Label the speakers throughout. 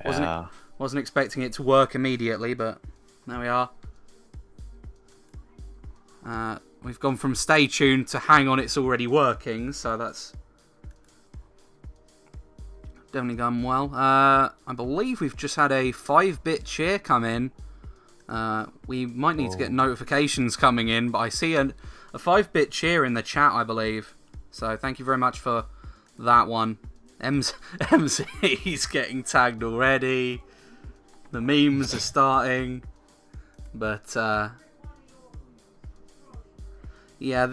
Speaker 1: Yeah.
Speaker 2: Wasn't expecting it to work immediately, but there we are. We've gone from stay tuned to hang on, it's already working, so that's definitely gone well. I believe we've just had a 5-bit cheer come in. We might need to get notifications coming in, but I see a 5-bit cheer in the chat, I believe. So thank you very much for that one. MC's getting tagged already. The memes are starting. But, yeah,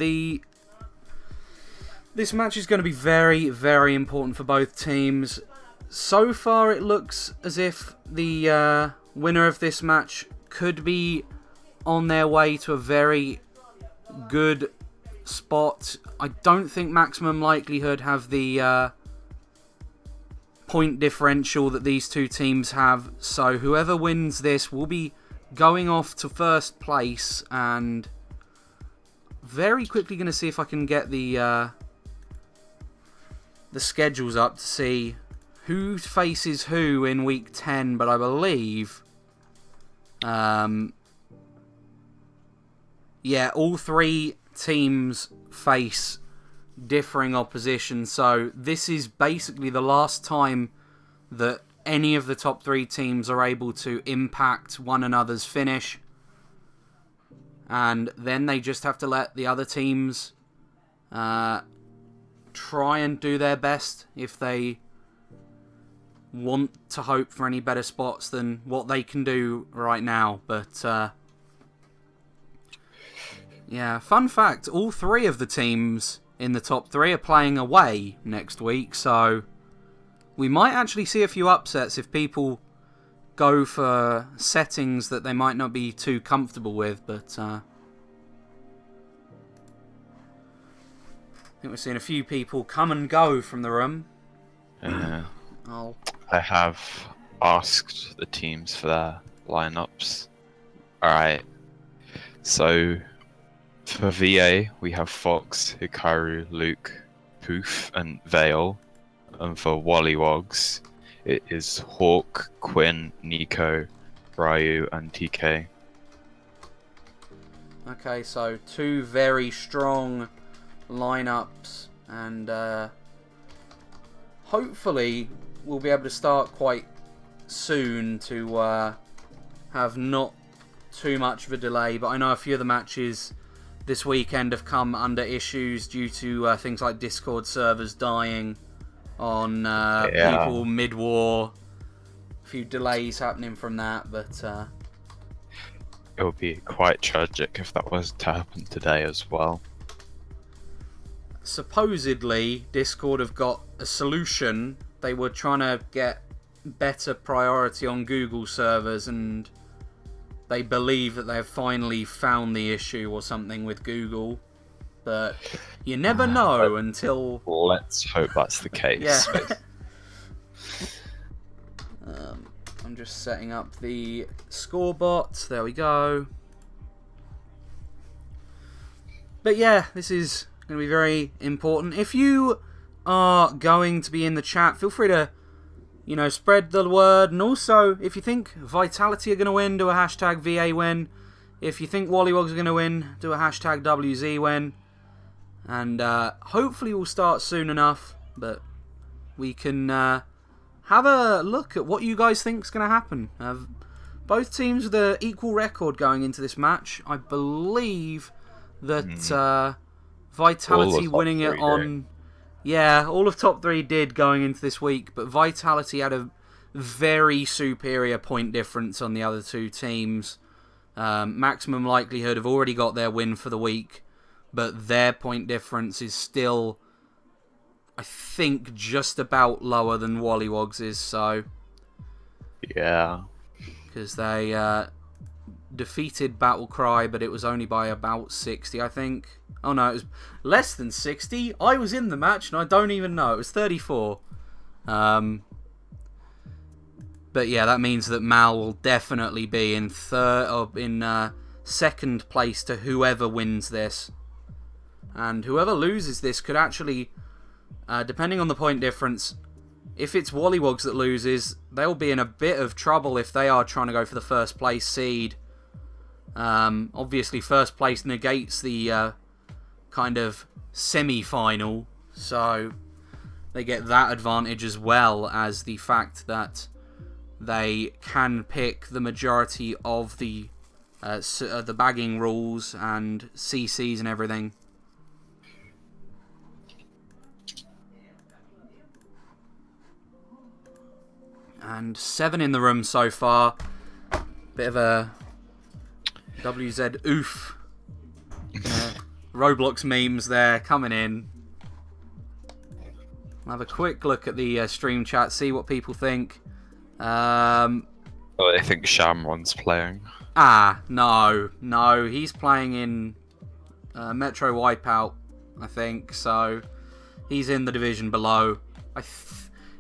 Speaker 2: this match is going to be very, very important for both teams. So far, it looks as if the winner of this match could be on their way to a very good spot. I don't think Maximum Likelihood have the point differential that these two teams have. So whoever wins this will be going off to first place, and very quickly going to see if I can get the schedules up to see who faces who in week 10, but I believe yeah, all three teams face differing opposition, so this is basically the last time that any of the top 3 teams are able to impact one another's finish, and then they just have to let the other teams try and do their best if they want to hope for any better spots than what they can do right now. But yeah, fun fact, all 3 of the teams in the top 3 are playing away next week, so we might actually see a few upsets if people go for settings that they might not be too comfortable with, but I think we're seeing a few people come and go from the room.
Speaker 1: I have asked the teams for their lineups. Alright, so for VA, we have Fox, Hikaru, Luke, Poof, and Vale. And for WollywogZ, it is Hawk, Quinn, Nico, Ryu, and TK.
Speaker 2: Okay, so 2 very strong lineups, and hopefully we'll be able to start quite soon to have not too much of a delay. But I know a few of the matches this weekend have come under issues due to things like Discord servers dying on people mid-war. A few delays happening from that, but
Speaker 1: it would be quite tragic if that was to happen today as well.
Speaker 2: Supposedly, Discord have got a solution. They were trying to get better priority on Google servers, and they believe that they've finally found the issue or something with Google. But you never know until...
Speaker 1: Let's hope that's the case.
Speaker 2: Yeah. I'm just setting up the score bot. There we go. But yeah, this is going to be very important. If you are going to be in the chat, feel free to, spread the word. And also, if you think Vitality are going to win, do a hashtag VA win. If you think WollywogZ are going to win, do a hashtag WZ win. And hopefully we'll start soon enough, but we can have a look at what you guys think is going to happen. Both teams with an equal record going into this match. I believe that Vitality winning it on... Yeah, all of top 3 did going into this week, but Vitality had a very superior point difference on the other 2 teams. Maximum Likelihood have already got their win for the week, but their point difference is still, I think, just about lower than WollywogZ's, so...
Speaker 1: Yeah.
Speaker 2: Because they defeated Battlecry, but it was only by about 60, I think. Oh no, it was less than 60. I was in the match, and I don't even know. It was 34. But yeah, that means that Mal will definitely be in second place to whoever wins this. And whoever loses this could actually, depending on the point difference, if it's WollywogZ that loses, they'll be in a bit of trouble if they are trying to go for the first place seed. Obviously, first place negates the kind of semi-final, so they get that advantage as well as the fact that they can pick the majority of the bagging rules and CCs and everything. And 7 in the room so far. Bit of a WZ oof. Roblox memes there coming in. I'll have a quick look at the stream chat, see what people think.
Speaker 1: I think Shamron's playing.
Speaker 2: No, he's playing in Metro Wipeout, I think, so he's in the division below.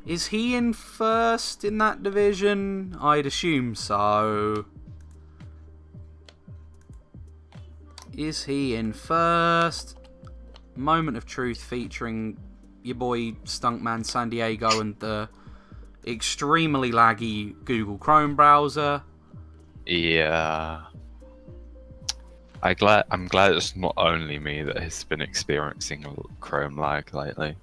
Speaker 2: Is he in first in that division? I'd assume so. Is he in first? Moment of Truth featuring your boy Stuntman San Diego and the extremely laggy Google Chrome browser.
Speaker 1: Yeah. I'm glad it's not only me that has been experiencing Chrome lag lately.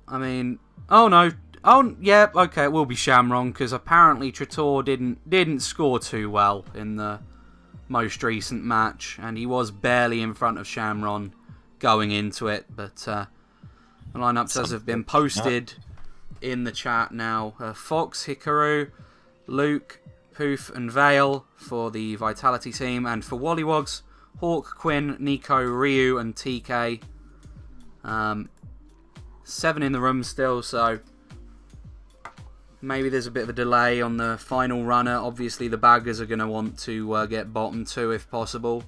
Speaker 2: I mean, oh no, oh yeah, okay, it will be Shamron because apparently Trator didn't score too well in the most recent match, and he was barely in front of Shamron going into it. But the lineups as have been posted in the chat now: Fox, Hikaru, Luke, Poof, and Vale for the Vitality team, and for WollywogZ, Hawk, Quinn, Nico, Ryu, and TK. 7 in the room still, so maybe there's a bit of a delay on the final runner. Obviously, the baggers are going to want to get bottom 2 if possible.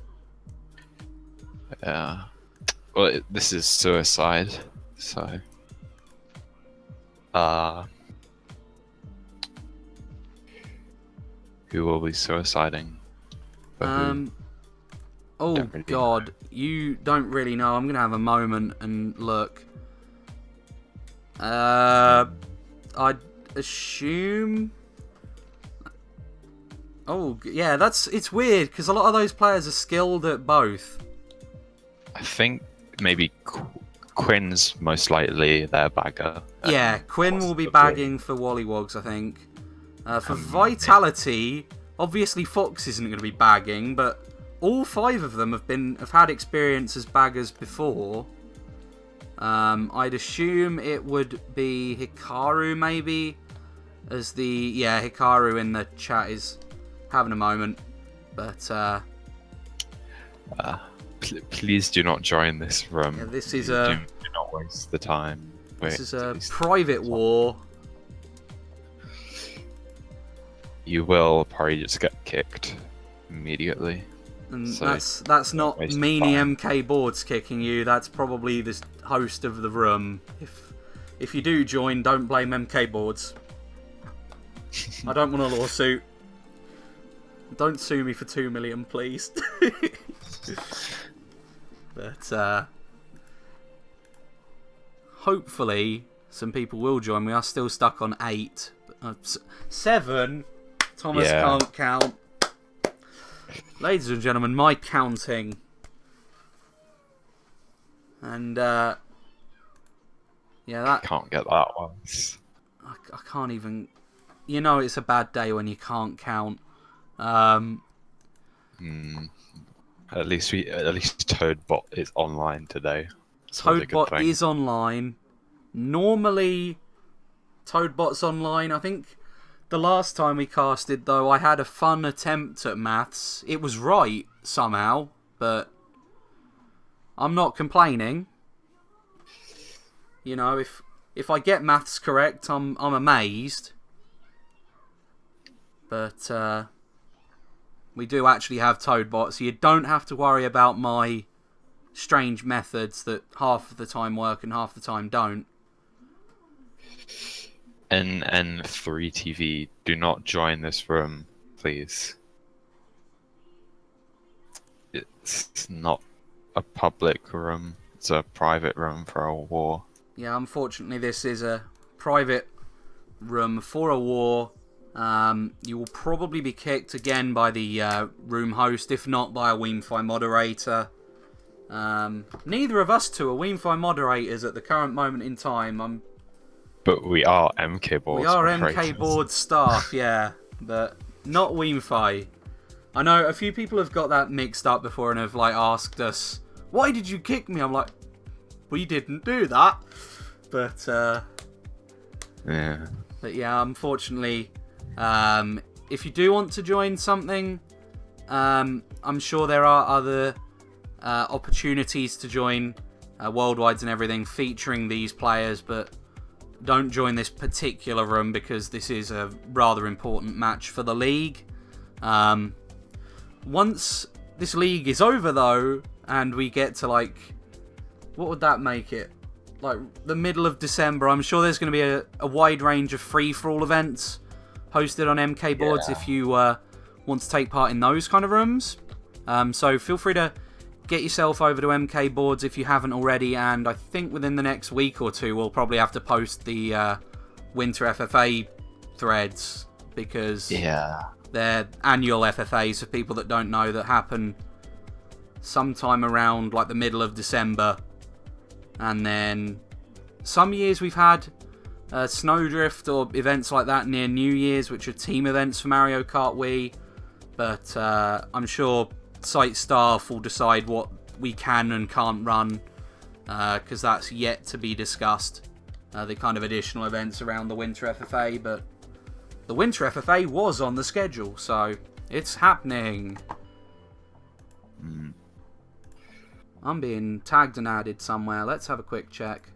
Speaker 1: Yeah. Well, this is suicide, so. Who will be suiciding?
Speaker 2: Oh really God, you don't really know. I'm going to have a moment and look. I'd assume. Oh yeah, it's weird because a lot of those players are skilled at both.
Speaker 1: I think maybe Quinn's most likely their bagger.
Speaker 2: Yeah, Quinn will be bagging for WollywogZ, I think. For Vitality, obviously Fox isn't going to be bagging, but all 5 of them have had experience as baggers before. I'd assume it would be Hikaru maybe, as Hikaru in the chat is having a moment, but
Speaker 1: please do not join this room.
Speaker 2: Yeah, this is
Speaker 1: do not waste the time.
Speaker 2: This is a private war.
Speaker 1: You will probably just get kicked immediately.
Speaker 2: And
Speaker 1: so
Speaker 2: that's not Meanie MK Boards kicking you. That's probably the host of the room. If you do join, don't blame MK Boards. I don't want a lawsuit. Don't sue me for 2 million, please. But hopefully some people will join. We are still stuck on 8. 7. Thomas can't count. Ladies and gentlemen, my counting. And that
Speaker 1: can't get that one.
Speaker 2: I can't even. You know, it's a bad day when you can't count.
Speaker 1: At least Toadbot is online today.
Speaker 2: Toadbot is online. Normally, Toadbot's online. I think the last time we casted, though, I had a fun attempt at maths. It was right somehow, but I'm not complaining. You know, if I get maths correct, I'm amazed. But we do actually have Toadbot, so you don't have to worry about my strange methods that half of the time work and half the time don't.
Speaker 1: NN3TV, do not join this room, please. It's not a public room. It's a private room for a war.
Speaker 2: Yeah, unfortunately this is a private room for a war. You will probably be kicked again by the room host, if not by a Wiimmfi moderator. Neither of us two are Wiimmfi moderators at the current moment in time.
Speaker 1: But we are MK boards.
Speaker 2: We are
Speaker 1: operators.
Speaker 2: MK board staff, yeah, but not Wiimmfi. I know a few people have got that mixed up before and have like asked us, "Why did you kick me?" I'm like, "We didn't do that." But
Speaker 1: yeah.
Speaker 2: But yeah, unfortunately, if you do want to join something, I'm sure there are other opportunities to join worldwides and everything featuring these players, but don't join this particular room because this is a rather important match for the league. Once this league is over though, and we get to like, what would that make it? Like the middle of December, I'm sure there's going to be a wide range of free-for-all events hosted on MK boards if you want to take part in those kind of rooms. So feel free to get yourself over to MK boards if you haven't already, and I think within the next week or two we'll probably have to post the Winter FFA threads, because they're annual FFAs for people that don't know, that happen sometime around like the middle of December. And then some years we've had Snowdrift or events like that near New Year's, which are team events for Mario Kart Wii. But I'm sure site staff will decide what we can and can't run, because that's yet to be discussed. The kind of additional events around the Winter FFA, but the Winter FFA was on the schedule, so it's happening. I'm being tagged and added somewhere. Let's have a quick check.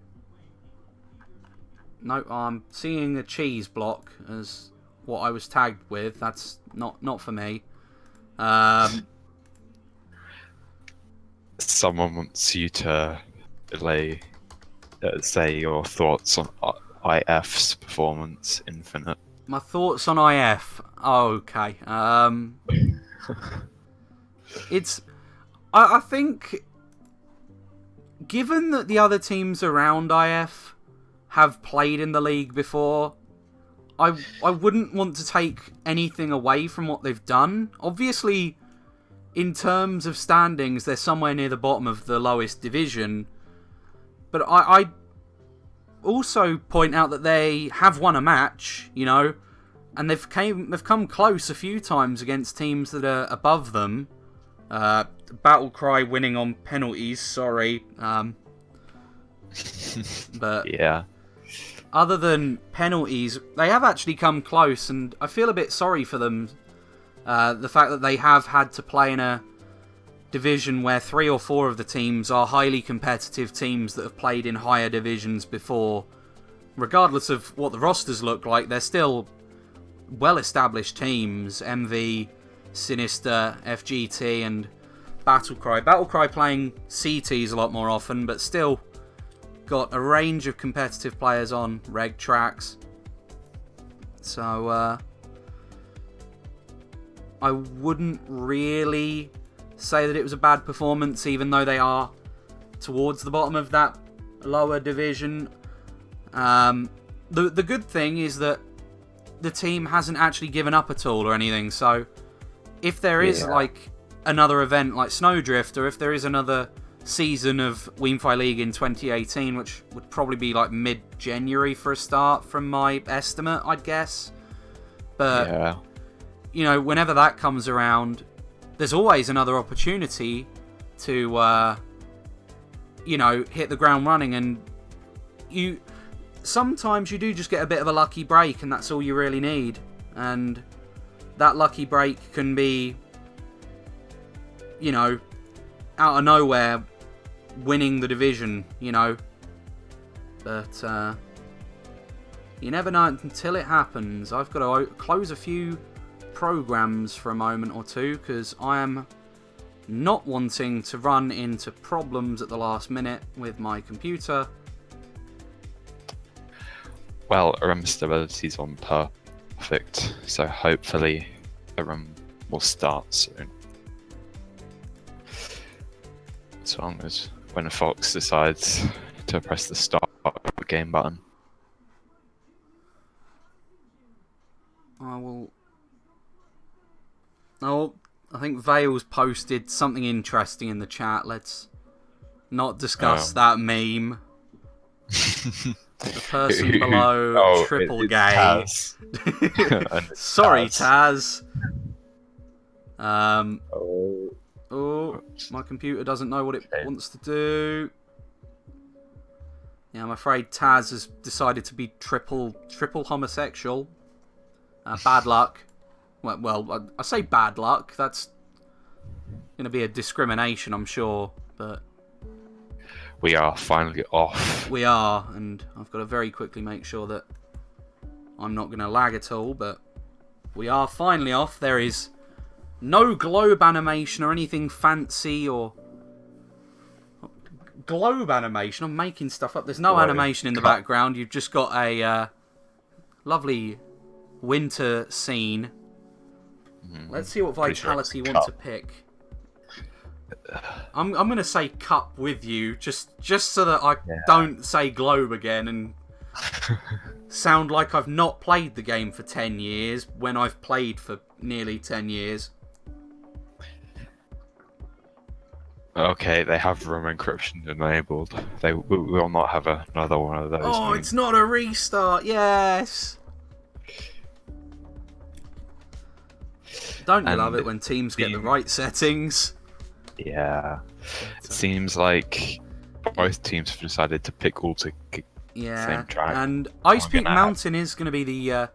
Speaker 2: No, I'm seeing a cheese block as what I was tagged with. That's not for me.
Speaker 1: Someone wants you to say your thoughts on IF's performance, Infinite.
Speaker 2: My thoughts on IF. Okay. I think, given that the other teams around IF have played in the league before, I wouldn't want to take anything away from what they've done. Obviously, in terms of standings, they're somewhere near the bottom of the lowest division. But I also point out that they have won a match, you know, and they've come close a few times against teams that are above them. Battlecry winning on penalties, sorry. But
Speaker 1: yeah.
Speaker 2: Other than penalties, they have actually come close, and I feel a bit sorry for them. The fact that they have had to play in a division where 3 or 4 of the teams are highly competitive teams that have played in higher divisions before. Regardless of what the rosters look like, they're still well-established teams. MV, Sinister, FGT, and Battlecry. Battlecry playing CTs a lot more often, but still got a range of competitive players on reg tracks. So, I wouldn't really say that it was a bad performance, even though they are towards the bottom of that lower division. The good thing is that the team hasn't actually given up at all or anything, so if there is like another event like Snowdrift, or if there is another season of Wiimmfi League in 2018, which would probably be like mid-January for a start from my estimate, I'd guess. But, you know, whenever that comes around, there's always another opportunity to, you know, hit the ground running, and sometimes you do just get a bit of a lucky break, and that's all you really need. And that lucky break can be, you know, out of nowhere, winning the division, you know. But you never know until it happens. I've got to close a few programs for a moment or two, because I am not wanting to run into problems at the last minute with my computer.
Speaker 1: Well, RAM stability's on perfect, so hopefully the RAM will start soon. As long as when Fox decides to press the start game button.
Speaker 2: Oh, I think Vale's posted something interesting in the chat. Let's not discuss that meme. The person below, triple gay. Sorry, Taz. Oh, my computer doesn't know what it wants to do. Yeah, I'm afraid Taz has decided to be triple homosexual. Bad luck. Well, I say bad luck. That's going to be a discrimination, I'm sure. But
Speaker 1: we are finally off.
Speaker 2: We are, and I've got to very quickly make sure that I'm not going to lag at all. But we are finally off. There is no globe animation or anything fancy or globe animation. I'm making stuff up. There's no animation in the background. You've just got a lovely winter scene. Let's see what Vitality want to pick. I'm going to say cup with you, just so that I don't say globe again and sound like I've not played the game for 10 years when I've played for nearly 10 years.
Speaker 1: Okay, they have room encryption enabled. We will not have another one of those.
Speaker 2: Oh, it's not a restart. Yes. Don't you love it when teams get the right settings?
Speaker 1: Yeah. It seems like both teams have decided to pick all to same track.
Speaker 2: And Ice Peak Mountain is going to be the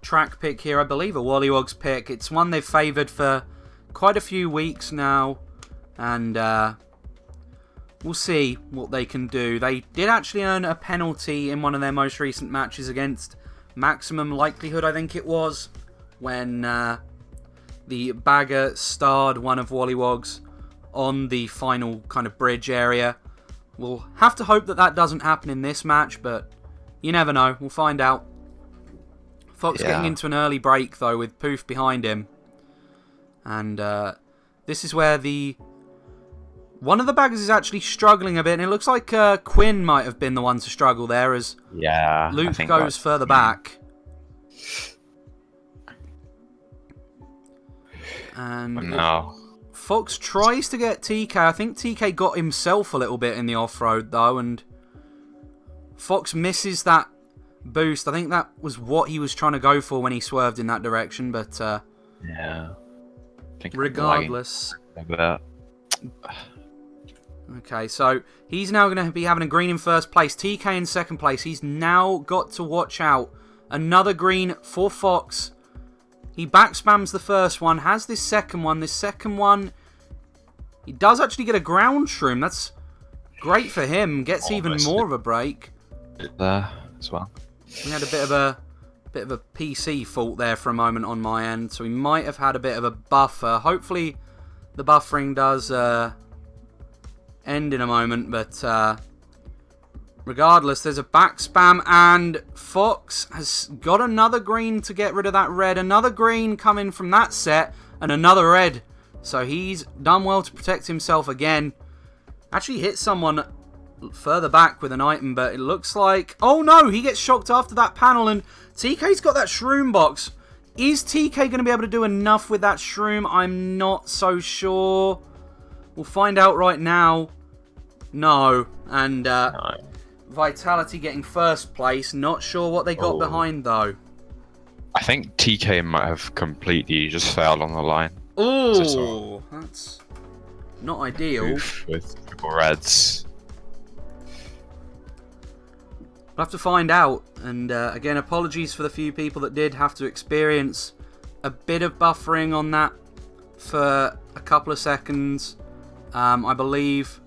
Speaker 2: track pick here, I believe, a WollywogZ pick. It's one they've favoured for quite a few weeks now. And we'll see what they can do. They did actually earn a penalty in one of their most recent matches against Maximum Likelihood, I think it was, when the bagger starred one of WollywogZ on the final kind of bridge area. We'll have to hope that that doesn't happen in this match, but you never know. We'll find out. Fox getting into an early break, though, with Poof behind him. And this is where one of the baggers is actually struggling a bit, and it looks like Quinn might have been the one to struggle there as Luke goes further back. And Fox tries to get TK. I think TK got himself a little bit in the off-road, though, and Fox misses that boost. I think that was what he was trying to go for when he swerved in that direction, but regardless. Okay, so he's now going to be having a green in first place. TK in second place. He's now got to watch out. Another green for Fox. He back spams the first one. Has this second one. This second one, he does actually get a ground shroom. That's great for him. Gets even more of a break.
Speaker 1: There as well.
Speaker 2: We had a bit of a PC fault there for a moment on my end, so we might have had a bit of a buffer. Hopefully the buffering does end in a moment, but regardless, there's a back spam, and Fox has got another green to get rid of that red. Another green coming from that set, and another red. So he's done well to protect himself again. Actually hit someone further back with an item, but it looks like... Oh no, he gets shocked after that panel, and TK's got that shroom box. Is TK going to be able to do enough with that shroom? I'm not so sure. We'll find out right now. No. And Vitality getting first place. Not sure what they got behind, though.
Speaker 1: I think TK might have completely just failed on the line.
Speaker 2: Oh, that's not ideal.
Speaker 1: With triple reds.
Speaker 2: We'll have to find out. And again, apologies for the few people that did have to experience a bit of buffering on that for a couple of seconds. I believe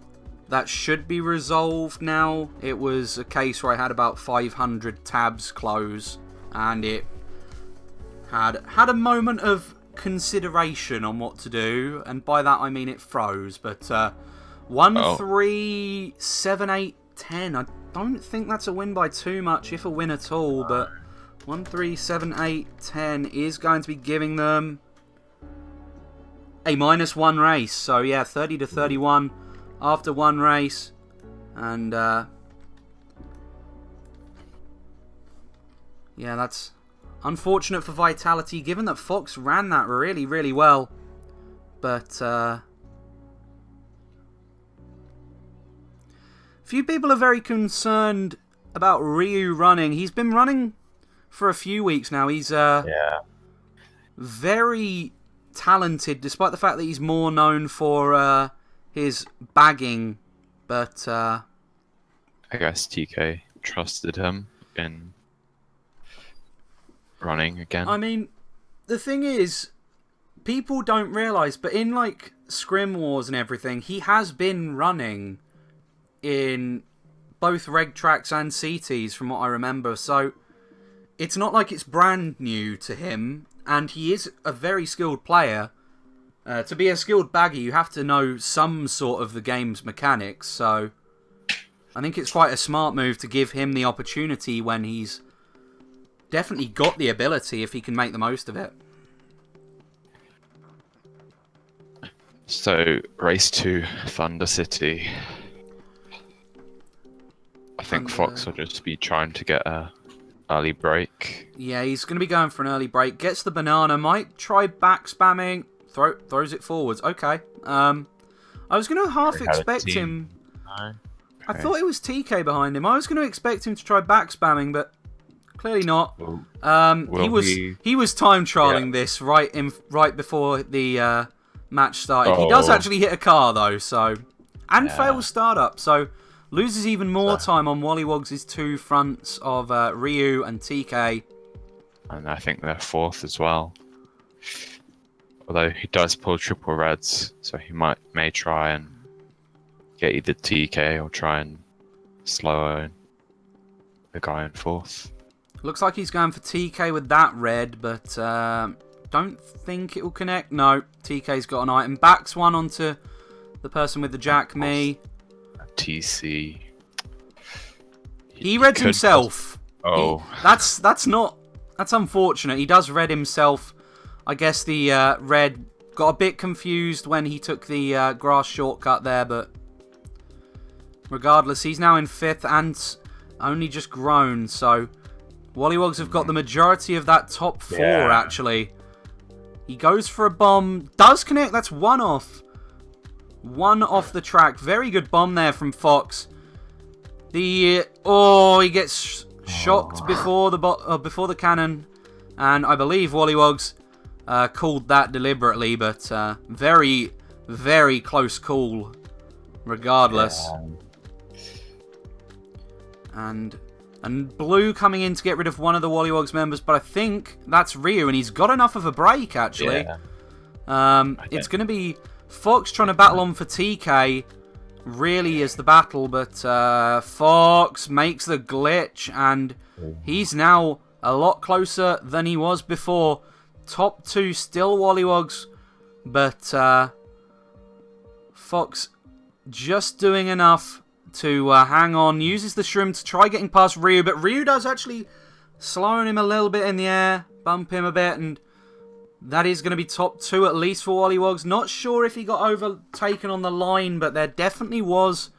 Speaker 2: that should be resolved now. It was a case where I had about 500 tabs close, and it had a moment of consideration on what to do, and by that I mean it froze. But 1, 3, 7, 8, 10. I don't think that's a win by too much, if a win at all. But 1, 3, 7, 8, 10 is going to be giving them a -1 race. So yeah, 30 to 31 after one race, and yeah, that's unfortunate for Vitality, given that Fox ran that really, really well. but few people are very concerned about Ryu running. He's been running for a few weeks now. He's very talented, despite the fact that he's more known for his bagging. But
Speaker 1: I guess TK trusted him in running again.
Speaker 2: I mean, the thing is, people don't realise, but in like Scrim Wars and everything, he has been running in both reg tracks and CTs from what I remember, so it's not like it's brand new to him, and he is a very skilled player. To be a skilled bagger, you have to know some sort of the game's mechanics, so I think it's quite a smart move to give him the opportunity when he's definitely got the ability, if he can make the most of it.
Speaker 1: So, race to Thunder City. I think Fox will just be trying to get a early break.
Speaker 2: Yeah, he's going to be going for an early break. Gets the banana, might try back spamming. Throws it forwards. Okay. I was going to half expect him.
Speaker 1: No? Okay.
Speaker 2: I thought it was TK behind him. I was going to expect him to try back spamming, but clearly not. He was time trialing this right before the match started. He does actually hit a car though, and fails startup, so loses even more time on WollywogZ' two fronts of Ryu and TK.
Speaker 1: And I think they're fourth as well. Although he does pull triple reds, so he may try and get either TK or try and slow the guy in fourth.
Speaker 2: Looks like he's going for TK with that red, but don't think it will connect. No, TK's got an item. Backs one onto the person with the Jack Me.
Speaker 1: TC.
Speaker 2: He read himself.
Speaker 1: Oh.
Speaker 2: That's unfortunate. He does red himself. I guess the red got a bit confused when he took the grass shortcut there, but regardless, he's now in fifth and only just grown, so WollywogZ have got the majority of that top four, actually. He goes for a bomb. Does connect. That's one off. One off the track. Very good bomb there from Fox. He gets shocked before the cannon, and I believe WollywogZ called that deliberately, but very, very close call regardless. And Blue coming in to get rid of one of the WollywogZ members, but I think that's Ryu, and he's got enough of a break, actually. It's going to be Fox trying to battle on for TK, really is the battle, but Fox makes the glitch, and he's now a lot closer than he was before. Top two still WollywogZ, but Fox just doing enough to hang on. Uses the shroom to try getting past Ryu, but Ryu does actually slowing him a little bit in the air, bump him a bit, and that is going to be top two at least for WollywogZ. Not sure if he got overtaken on the line, but there definitely was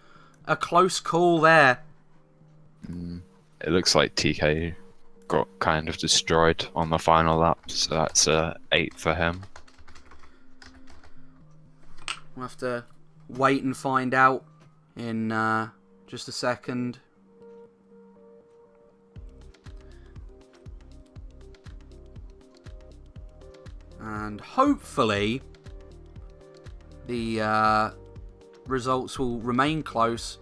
Speaker 2: a close call there.
Speaker 1: It looks like TK got kind of destroyed on the final lap, so that's 8 for him.
Speaker 2: We'll have to wait and find out in just a second. And hopefully the results will remain close.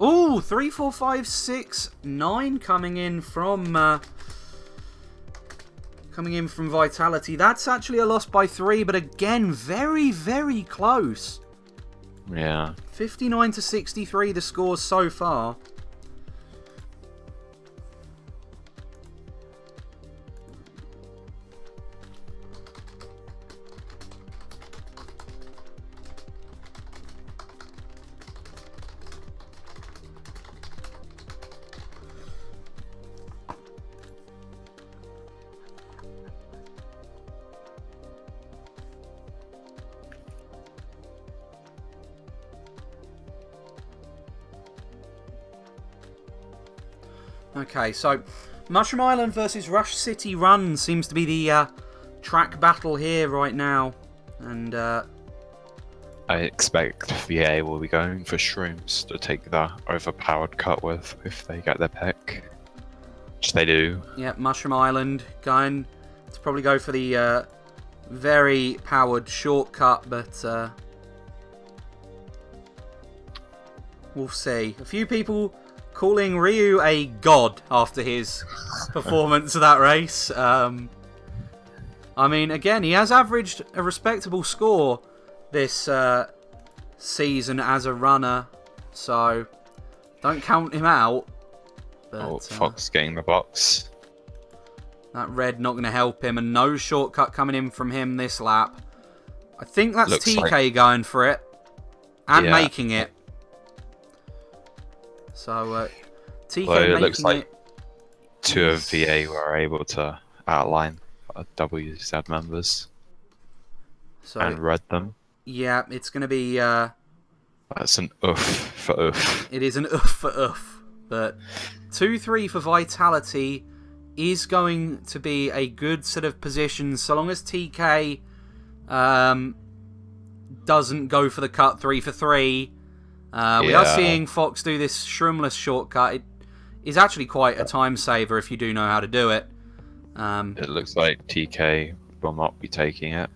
Speaker 2: Ooh, 3, 4, 5, 6, 9 coming in from Vitality. That's actually a loss by 3, but again, very, very close.
Speaker 1: Yeah.
Speaker 2: 59 to 63 the scores so far. Okay, so Mushroom Island versus Rush City Run seems to be the track battle here right now. And
Speaker 1: I expect VA will be going for shrooms to take the overpowered cut with if they get their pick. Which they do.
Speaker 2: Yeah, Mushroom Island going to probably go for the very powered shortcut, but we'll see. A few people calling Ryu a god after his performance of that race. I mean, again, he has averaged a respectable score this season as a runner, so don't count him out. But,
Speaker 1: Fox getting the box.
Speaker 2: That red not going to help him, and no shortcut coming in from him this lap. I think that's
Speaker 1: Looks
Speaker 2: TK
Speaker 1: like...
Speaker 2: going for it and
Speaker 1: Yeah.
Speaker 2: making it. So TK
Speaker 1: Well, it
Speaker 2: making
Speaker 1: looks like
Speaker 2: it.
Speaker 1: two of VA were able to outline WZ members
Speaker 2: So
Speaker 1: and read them.
Speaker 2: yeah, it's going to be.
Speaker 1: That's an oof for oof.
Speaker 2: It is an oof for oof, but 2-3 for Vitality is going to be a good sort of position so long as TK doesn't go for the cut 3 for 3. We are seeing Fox do this shroomless shortcut. It is actually quite a time saver if you do know how to do it.
Speaker 1: It looks like TK will not be taking it.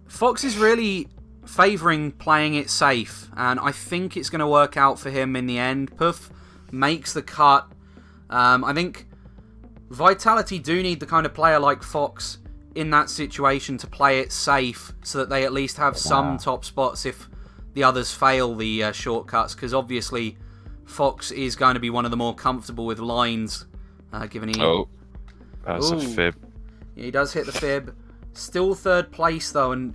Speaker 2: Fox is really favouring playing it safe, and I think it's going to work out for him in the end. Puff makes the cut. I think Vitality do need the kind of player like Fox in that situation to play it safe so that they at least have some top spots if the others fail the shortcuts, because obviously Fox is going to be one of the more comfortable with lines, given he...
Speaker 1: Oh, that's a fib.
Speaker 2: Yeah, he does hit the fib. Still third place though, and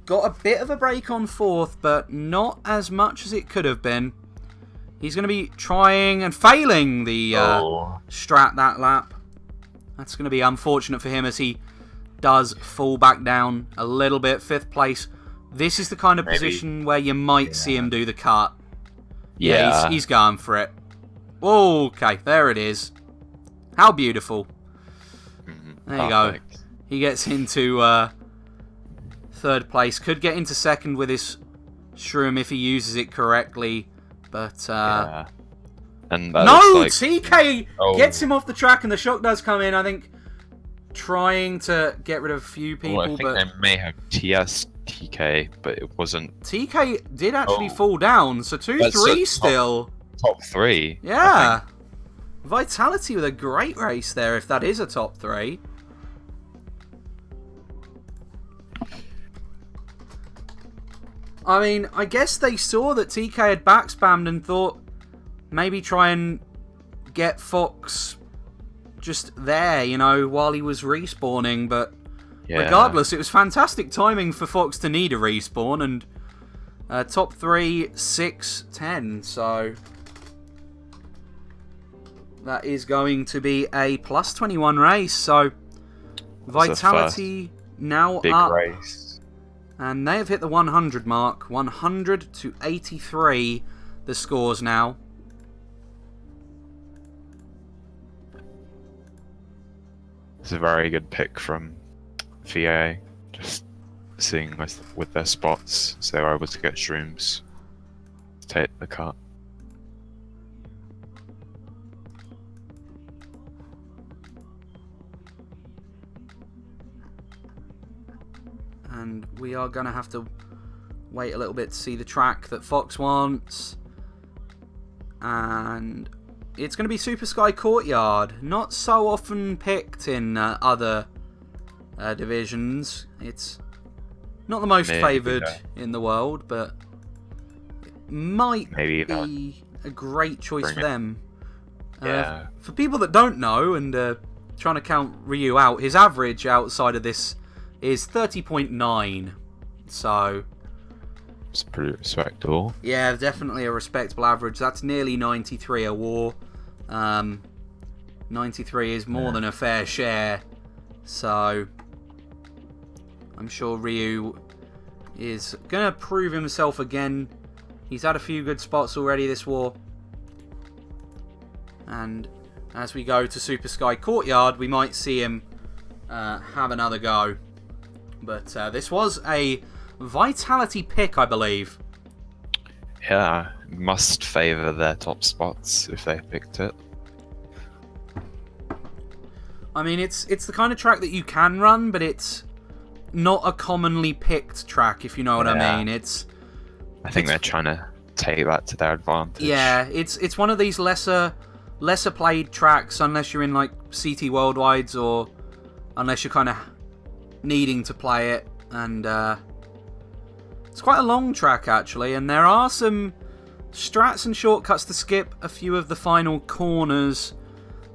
Speaker 2: got a bit of a break on fourth, but not as much as it could have been. He's going to be trying and failing the strat that lap. That's going to be unfortunate for him as he does fall back down a little bit. Fifth place. This is the kind of position where you might see him do the cut. Yeah, he's going for it. Okay, there it is. How beautiful. There you go. He gets into third place. Could get into second with his shroom if he uses it correctly. But
Speaker 1: and
Speaker 2: no, TK gets him off the track, and the shock does come in. I think trying to get rid of a few people.
Speaker 1: Well, I think they may have TS TK, but it wasn't.
Speaker 2: TK did actually fall down, so 2-3 still.
Speaker 1: Top 3.
Speaker 2: Yeah, Vitality with a great race there. If that is a top 3. I mean, I guess they saw that TK had backspammed and thought maybe try and get Fox just there, you know, while he was respawning. But regardless, it was fantastic timing for Fox to need a respawn. And top 3, 6, 10. So that is going to be a plus 21 race. So Vitality now
Speaker 1: big
Speaker 2: up.
Speaker 1: Race.
Speaker 2: And they have hit the 100 mark. 100 to 83, the scores now.
Speaker 1: It's a very good pick from VA. Just seeing with their spots, so they were able to get shrooms to take the cut.
Speaker 2: And we are going to have to wait a little bit to see the track that Fox wants. And it's going to be Super Sky Courtyard. Not so often picked in other divisions. It's not the most favoured in the world, but it might be a great choice for them. For people that don't know and trying to count Ryu out, his average outside of this is 30.9, so
Speaker 1: it's pretty respectable.
Speaker 2: Yeah, definitely a respectable average. That's nearly 93 a war. 93 is more than a fair share, so I'm sure Ryu is gonna prove himself again. He's had a few good spots already this war, and as we go to Super Sky Courtyard, we might see him have another go. But this was a Vitality pick, I believe.
Speaker 1: Yeah, must favour their top spots if they picked it.
Speaker 2: I mean, it's the kind of track that you can run, but it's not a commonly picked track, if you know what I mean.
Speaker 1: I think they're trying to take that to their advantage.
Speaker 2: Yeah, it's one of these lesser played tracks, unless you're in like CT Worldwides or unless you're kind of needing to play it. And it's quite a long track actually, and there are some strats and shortcuts to skip a few of the final corners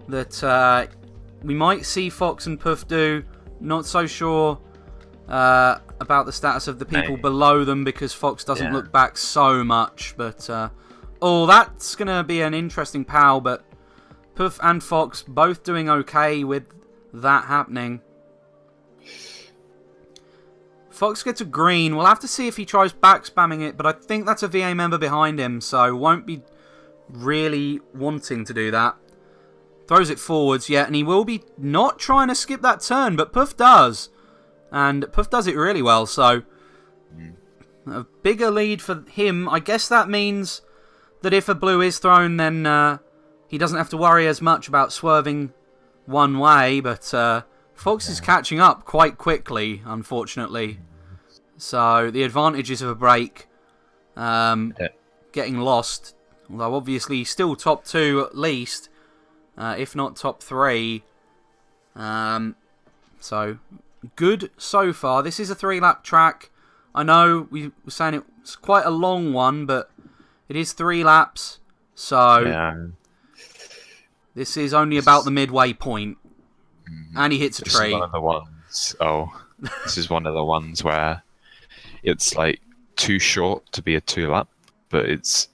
Speaker 2: that we might see Fox and Puff do. Not so sure about the status of the people below them because Fox doesn't look back so much. But that's going to be an interesting pal. But Puff and Fox both doing okay with that happening. Fox gets a green. We'll have to see if he tries back spamming it, but I think that's a VA member behind him, so won't be really wanting to do that. Throws it forwards, and he will be not trying to skip that turn, but Puff does. And Puff does it really well, so a bigger lead for him. I guess that means that if a blue is thrown, then he doesn't have to worry as much about swerving one way, but Fox is catching up quite quickly, unfortunately. So the advantages of a break getting lost, although obviously still top 2 at least, if not top 3. So good so far. This is a 3-lap track. I know we were saying it's quite a long one, but it is 3 laps. So this is only about the midway point. And he hits a tree.
Speaker 1: This is one of the ones. This is one of the ones where it's like too short to be a 2-lap, but it's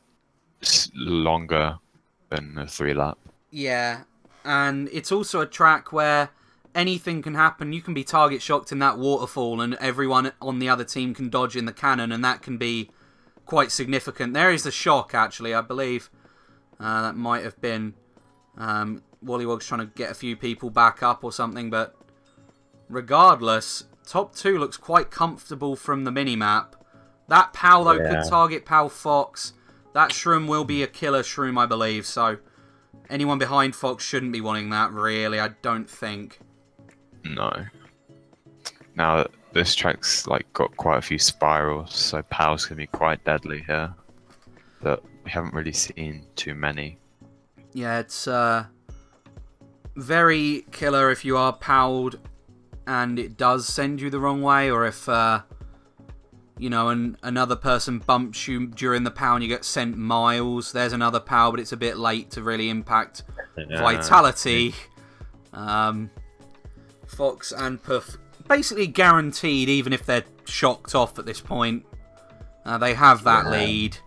Speaker 1: longer than a 3-lap.
Speaker 2: Yeah, and it's also a track where anything can happen. You can be target shocked in that waterfall, and everyone on the other team can dodge in the cannon, and that can be quite significant. There is the shock, actually, I believe. That might have been WollywogZ trying to get a few people back up or something, but regardless, top 2 looks quite comfortable from the minimap. That PAL, though, could target PAL Fox. That shroom will be a killer shroom, I believe, so anyone behind Fox shouldn't be wanting that, really, I don't think.
Speaker 1: No. Now, this track's got quite a few spirals, so PAL's going to be quite deadly here. But we haven't really seen too many.
Speaker 2: Yeah, it's very killer if you are PAL'd and it does send you the wrong way, or if another person bumps you during the PAL and you get sent miles. There's another PAL, but it's a bit late to really impact vitality. Fox and Puff basically guaranteed, even if they're shocked off at this point. They have that lead.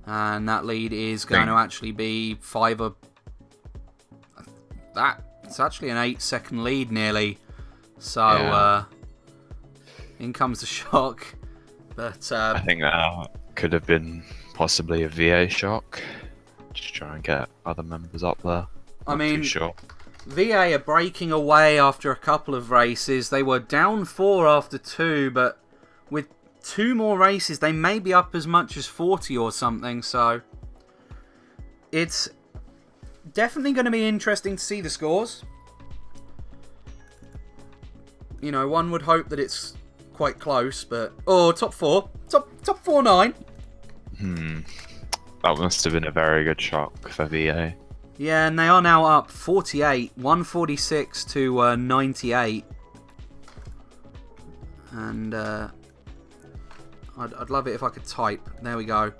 Speaker 2: And that lead is going to actually be 5 or... It's actually an 8-second lead, nearly. So, in comes the shock. But
Speaker 1: I think that could have been possibly a VA shock. Just try and get other members up there.
Speaker 2: I mean,
Speaker 1: too sure.
Speaker 2: VA are breaking away after a couple of races. They were down 4 after 2, but with 2 more races, they may be up as much as 40 or something, so it's definitely going to be interesting to see the scores. One would hope that it's quite close, but... top 4. Top 4-9.
Speaker 1: That must have been a very good shock for VA.
Speaker 2: Yeah, and they are now up 48, 146 to 98. And I'd love it if I could type. There we go.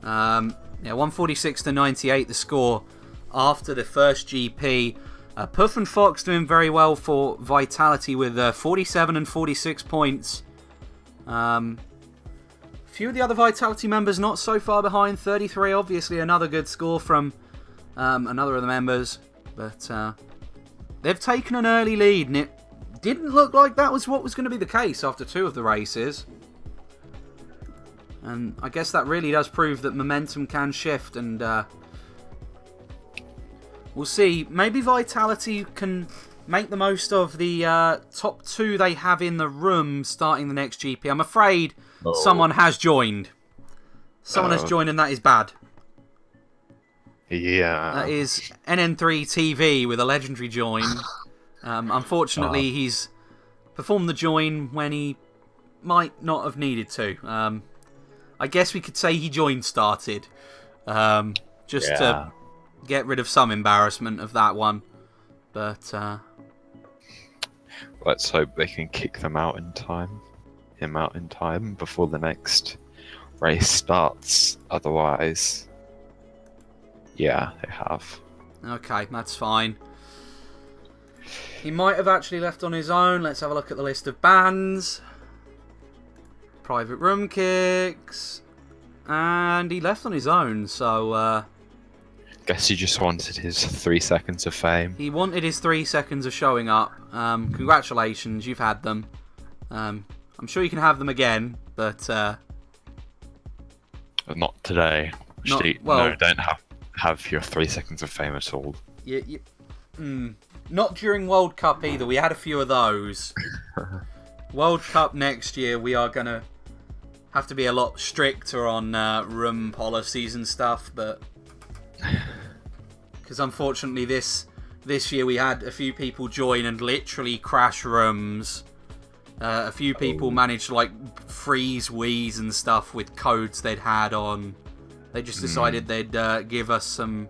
Speaker 2: 146 to 98 the score after the first GP. Puff and Fox doing very well for Vitality with 47 and 46 points. Few of the other Vitality members not so far behind. 33, obviously another good score from another of the members. But they've taken an early lead, and it didn't look like that was what was going to be the case after 2 of the races. And I guess that really does prove that momentum can shift, and we'll see. Maybe Vitality can make the most of the top 2 they have in the room starting the next GP. I'm afraid someone has joined. Someone has joined, and that is bad.
Speaker 1: Yeah.
Speaker 2: That is NN3 TV with a legendary join. Unfortunately, he's performed the join when he might not have needed to. I guess we could say he joined started. Just to get rid of some embarrassment of that one. But
Speaker 1: let's hope they can kick him out in time before the next race starts. Otherwise, yeah, they have.
Speaker 2: Okay, that's fine. He might have actually left on his own. Let's have a look at the list of bans. Private room kicks. And he left on his own, so...
Speaker 1: guess he just wanted his 3 seconds of fame.
Speaker 2: He wanted his 3 seconds of showing up. Congratulations, you've had them. I'm sure you can have them again, but...
Speaker 1: not today. Actually,
Speaker 2: well,
Speaker 1: no, don't have your 3 seconds of fame at all.
Speaker 2: Not during World Cup either. We had a few of those. World Cup next year, we are going to have to be a lot stricter on room policies and stuff, but... Because unfortunately this year we had a few people join and literally crash rooms. A few people managed to like freeze Wii's and stuff with codes they'd had on. They just decided they'd give us some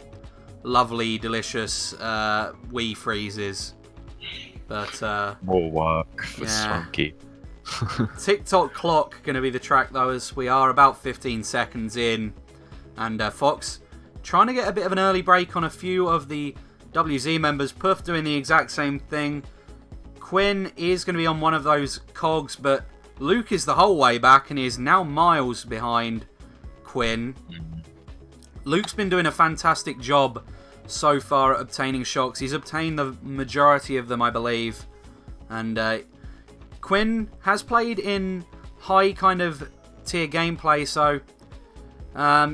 Speaker 2: lovely, delicious Wii freezes. But
Speaker 1: more work for Swanky.
Speaker 2: TikTok clock going to be the track though, as we are about 15 seconds in, and Fox trying to get a bit of an early break on a few of the WZ members. Puff doing the exact same thing. Quinn is going to be on one of those cogs, but Luke is the whole way back and is now miles behind Quinn. Luke's been doing a fantastic job so far at obtaining shocks. He's obtained the majority of them, I believe. And Quinn has played in high kind of tier gameplay, so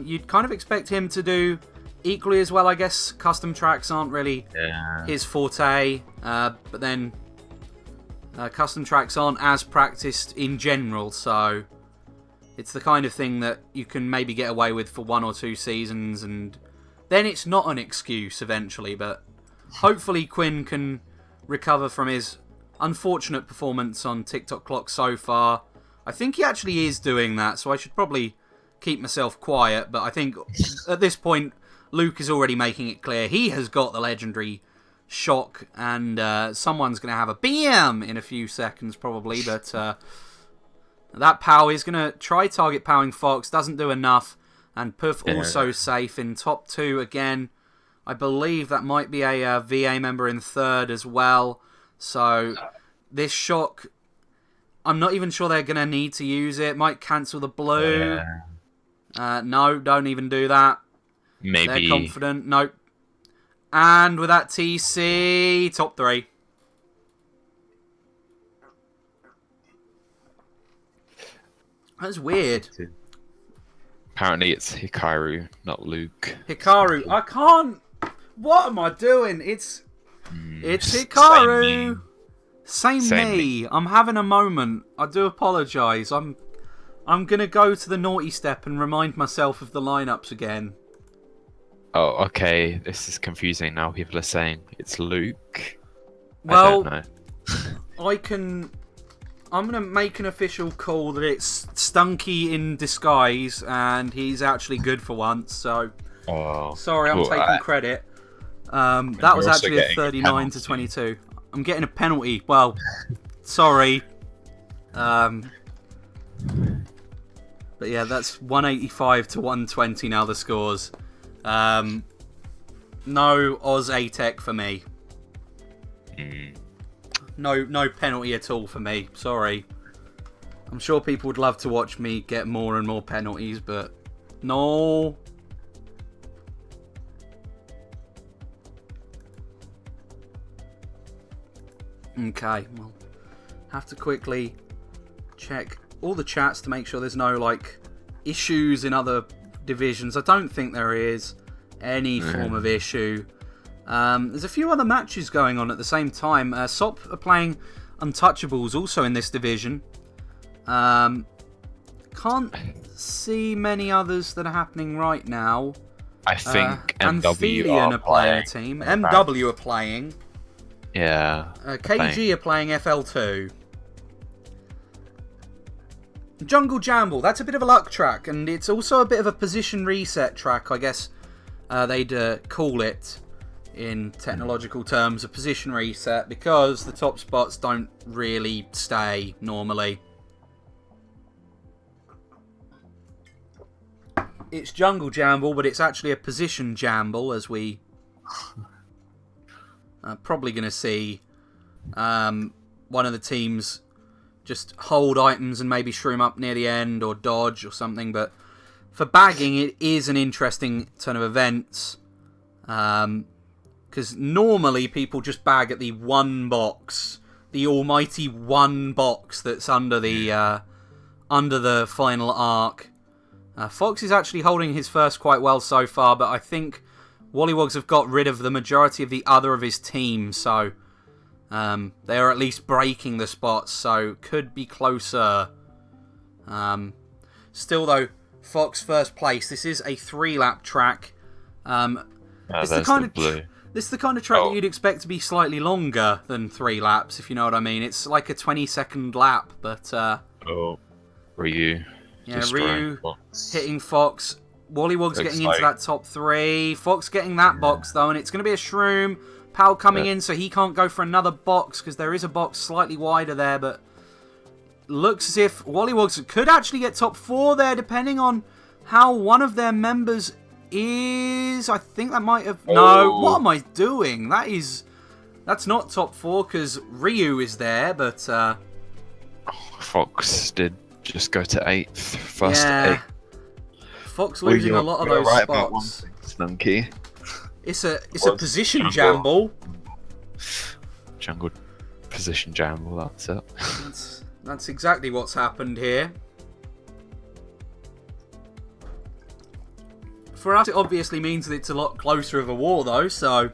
Speaker 2: you'd kind of expect him to do equally as well. I guess custom tracks aren't really his forte, but then custom tracks aren't as practiced in general, so it's the kind of thing that you can maybe get away with for 1 or 2 seasons, and then it's not an excuse eventually. But hopefully Quinn can recover from his unfortunate performance on TikTok clock so far. I think he actually is doing that, so I should probably keep myself quiet, but I think at this point Luke is already making it clear he has got the legendary shock, and someone's going to have a BM in a few seconds probably, but that POW is going to try target powering Fox, doesn't do enough, and Puff also safe in top 2 again. I believe that might be a VA member in 3rd as well, so this shock, I'm not even sure they're going to need to use it. Might cancel the blue. No, don't even do that.
Speaker 1: Maybe.
Speaker 2: They're confident. Nope. And with that TC, top 3. That's weird.
Speaker 1: Apparently it's Hikaru, not Luke.
Speaker 2: Hikaru. I can't... What am I doing? It's Hikaru. Same me. I'm having a moment. I do apologise. I'm going to go to the naughty step and remind myself of the lineups again.
Speaker 1: Oh, okay. This is confusing now. People are saying it's Luke.
Speaker 2: Well,
Speaker 1: I don't know. I'm going to make an official call that it's Stunky in disguise, and he's actually good for once, so... Sorry, I'm taking credit. That was actually a 39 to 22. I'm getting a penalty. Well, sorry. But yeah, that's 185 to 120 now, the scores. No Oz A-Tech for me. No penalty at all for me. Sorry. I'm sure people would love to watch me get more and more penalties, but no. Okay, well, have to quickly check all the chats to make sure there's no like issues in other divisions. I don't think there is any form of issue.
Speaker 2: There's a few other matches going on at the same time. SOP are playing Untouchables also in this division. Can't see many others that are happening right now.
Speaker 1: I think
Speaker 2: MW are playing a team. MW are playing.
Speaker 1: Yeah.
Speaker 2: KG are playing FL2. Jungle Jamble, that's a bit of a luck track, and it's also a bit of a position reset track, I guess they'd call it in technological terms, a position reset, because the top spots don't really stay normally. It's Jungle Jamble, but it's actually a position jamble, as we are probably going to see one of the teams just hold items and maybe shroom up near the end or dodge or something. But for bagging, it is an interesting turn of events. Because normally people just bag at the one box, the almighty one box that's under the final arc. Fox is actually holding his first quite well so far, but I think WollywogZ have got rid of the majority of the other of his team, so they are at least breaking the spots, so could be closer. Still though, Fox first place. This is a 3-lap track. This is the kind of track that you'd expect to be slightly longer than 3 laps, if you know what I mean. It's like a 20-second lap, but
Speaker 1: Ryu.
Speaker 2: Yeah, Ryu hitting Fox. WollywogZ getting into that top 3. Fox getting that box, though, and it's going to be a shroom. Pal coming in, so he can't go for another box, because there is a box slightly wider there, but looks as if WollywogZ could actually get top 4 there, depending on how one of their members is. I think that might have... No, what am I doing? That's not top 4, because Ryu is there, but...
Speaker 1: Fox did just go to 8th. First to 8th.
Speaker 2: Fox losing a lot of those spots.
Speaker 1: About one thing, Snunky.
Speaker 2: It's a position jamble.
Speaker 1: Jungle position jamble, that's it.
Speaker 2: That's exactly what's happened here. For us, it obviously means that it's a lot closer of a war, though, so...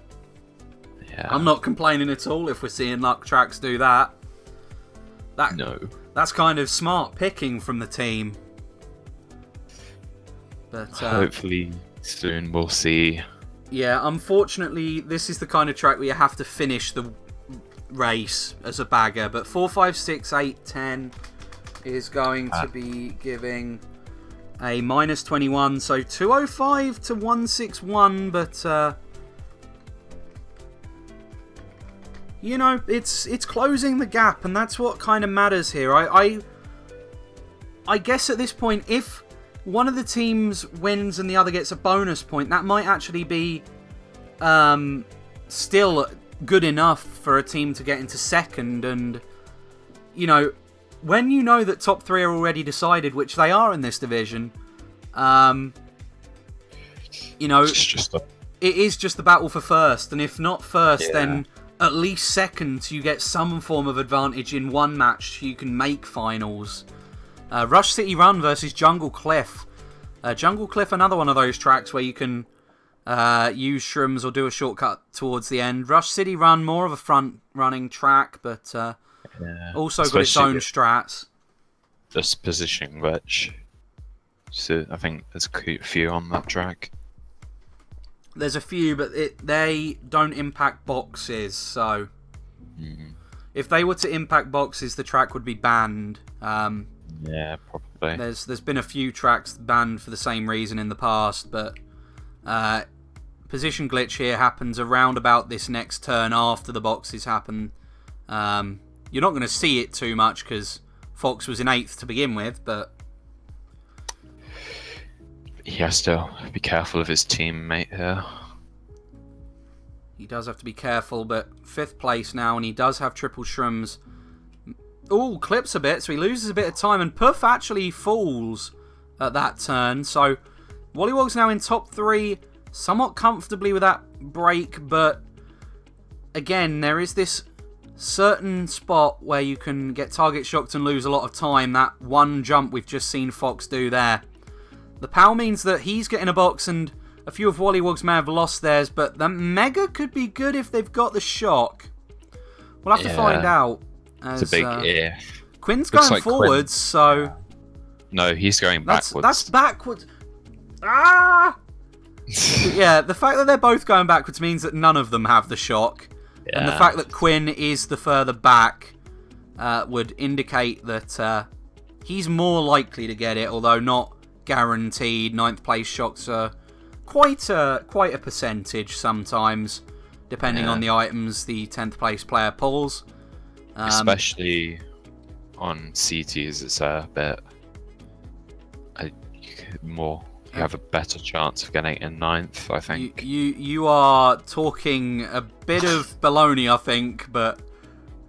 Speaker 2: Yeah. I'm not complaining at all if we're seeing luck tracks do that.
Speaker 1: No.
Speaker 2: That's kind of smart picking from the team. But
Speaker 1: hopefully soon we'll see.
Speaker 2: Yeah, unfortunately, this is the kind of track where you have to finish the race as a bagger. But 4, 5, 6, 8, 10 is going to be giving a minus 21. So 205 to 161, but... you know, it's closing the gap, and that's what kind of matters here. I guess at this point, if one of the teams wins and the other gets a bonus point, that might actually be still good enough for a team to get into second. And, you know, when you know that top 3 are already decided, which they are in this division, you know, it is just the battle for first. And if not first, then... at least second, you get some form of advantage in one match. You can make finals. Rush City Run versus Jungle Cliff. Jungle Cliff, another one of those tracks where you can use shrooms or do a shortcut towards the end. Rush City Run, more of a front-running track, but also got its own strats.
Speaker 1: This position glitch. So I think there's a few on that track.
Speaker 2: There's a few, but they don't impact boxes, so... If they were to impact boxes, the track would be banned.
Speaker 1: Yeah, probably.
Speaker 2: There's been a few tracks banned for the same reason in the past, but... position glitch here happens around about this next turn after the boxes happen. You're not going to see it too much, because Fox was in 8th to begin with, but...
Speaker 1: He has to be careful of his teammate here.
Speaker 2: He does have to be careful, but 5th place now, and he does have triple shrooms. Ooh, clips a bit, so he loses a bit of time, and Puff actually falls at that turn. So WollywogZ now in top 3, somewhat comfortably with that break, but again, there is this certain spot where you can get target shocked and lose a lot of time. That one jump we've just seen Fox do there. The PAL means that he's getting a box, and a few of WollywogZ may have lost theirs, but the Mega could be good if they've got the shock. We'll have to find out.
Speaker 1: It's a big if.
Speaker 2: Quinn's going forwards, so...
Speaker 1: No, he's going backwards.
Speaker 2: That's backwards. Ah! Yeah, the fact that they're both going backwards means that none of them have the shock. Yeah. And the fact that Quinn is the further back would indicate that he's more likely to get it, although not guaranteed. 9th place shocks are quite a percentage sometimes, depending on the items the 10th place player pulls.
Speaker 1: Especially on CTs, it's a bit more. You have a better chance of getting in 9th, I think.
Speaker 2: You are talking a bit of baloney, I think, but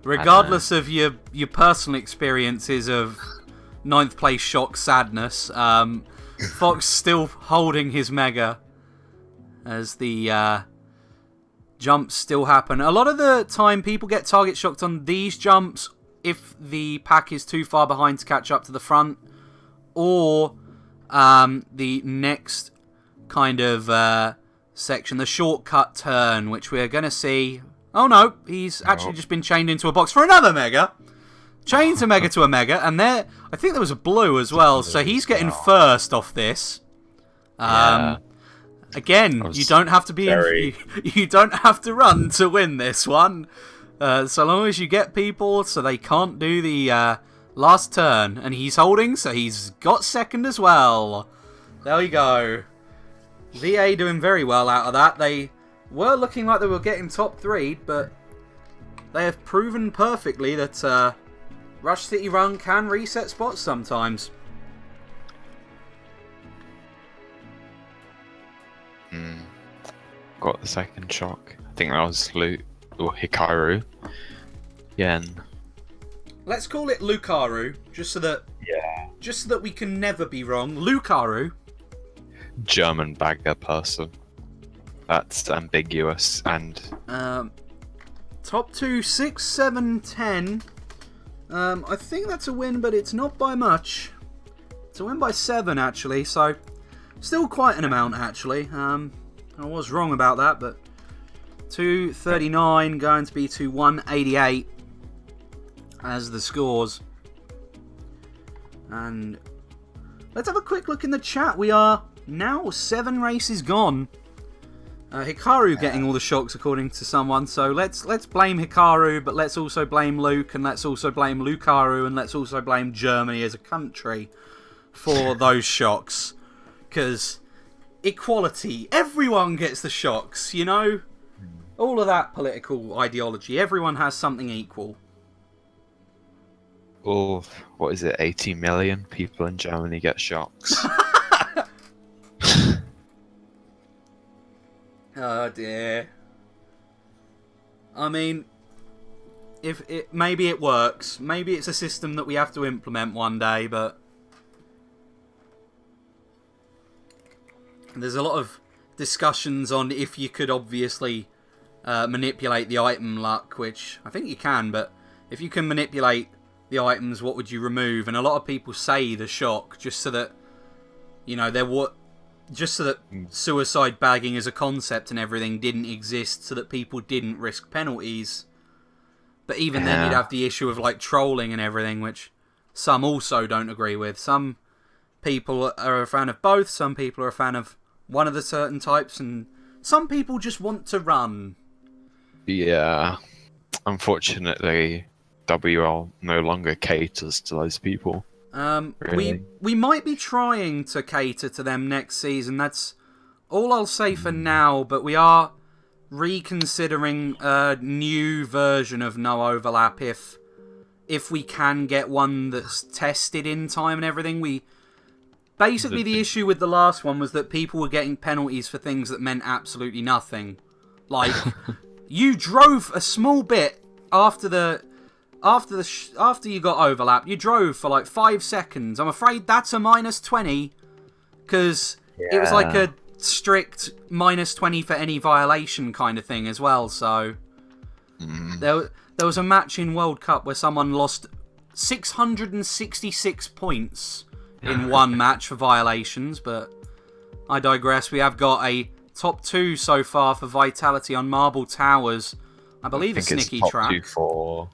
Speaker 2: regardless of your personal experiences of 9th place shock sadness, Fox still holding his Mega as the jumps still happen. A lot of the time, people get target shocked on these jumps if the pack is too far behind to catch up to the front, or the next kind of section, the shortcut turn, which we're going to see. Oh no, he's actually just been chained into a box for another Mega. Chained a Mega to a Mega, and I think there was a blue as well, so he's getting first off this. Again, you don't have to be you don't have to run to win this one. So long as you get people so they can't do the last turn, and he's holding, so he's got second as well. There we go. VA doing very well out of that. They were looking like they were getting top 3, but they have proven perfectly that Rush City Run can reset spots sometimes.
Speaker 1: Got the second shock. I think that was Hikaru. Yeah.
Speaker 2: Let's call it Lucaru, just so that we can never be wrong. Lucaru.
Speaker 1: German bagger person. That's ambiguous and.
Speaker 2: Top 2, 6, 7, 10. I think that's a win, but it's not by much. It's a win by 7 actually, so still quite an amount actually. I was wrong about that, but 239 going to be to 188 as the scores. And let's have a quick look in the chat. We are now 7 races gone. Hikaru getting all the shocks according to someone, so let's blame Hikaru, but let's also blame Luke, and let's also blame Lucaru, and let's also blame Germany as a country for those shocks. Because equality, everyone gets the shocks, you know? All of that political ideology, everyone has something equal.
Speaker 1: Oh, what is it, 80 million people in Germany get shocks.
Speaker 2: Oh dear. I mean, maybe it works. Maybe it's a system that we have to implement one day, but there's a lot of discussions on if you could obviously manipulate the item luck, which I think you can, but if you can manipulate the items, what would you remove? And a lot of people say the shock, just so that, you know, just so that suicide bagging as a concept and everything didn't exist, so that people didn't risk penalties. But even then you'd have the issue of like trolling and everything, which some also don't agree with. Some people are a fan of both, some people are a fan of one of the certain types, and some people just want to run. Yeah.
Speaker 1: Unfortunately, WL no longer caters to those people.
Speaker 2: Really? We might be trying to cater to them next season. That's all I'll say for now, but we are reconsidering a new version of No Overlap if we can get one that's tested in time and everything. Basically, the issue with the last one was that people were getting penalties for things that meant absolutely nothing. Like, you drove a small bit after you got overlap, you drove for like 5 seconds. I'm afraid that's a -20, because it was like a strict -20 for any violation kind of thing as well. So there was a match in World Cup where someone lost 666 points in one match for violations, but I digress. We have got a top 2 so far for Vitality on Marble Towers. I believe it's Snicky
Speaker 1: top
Speaker 2: Track.
Speaker 1: 2 for...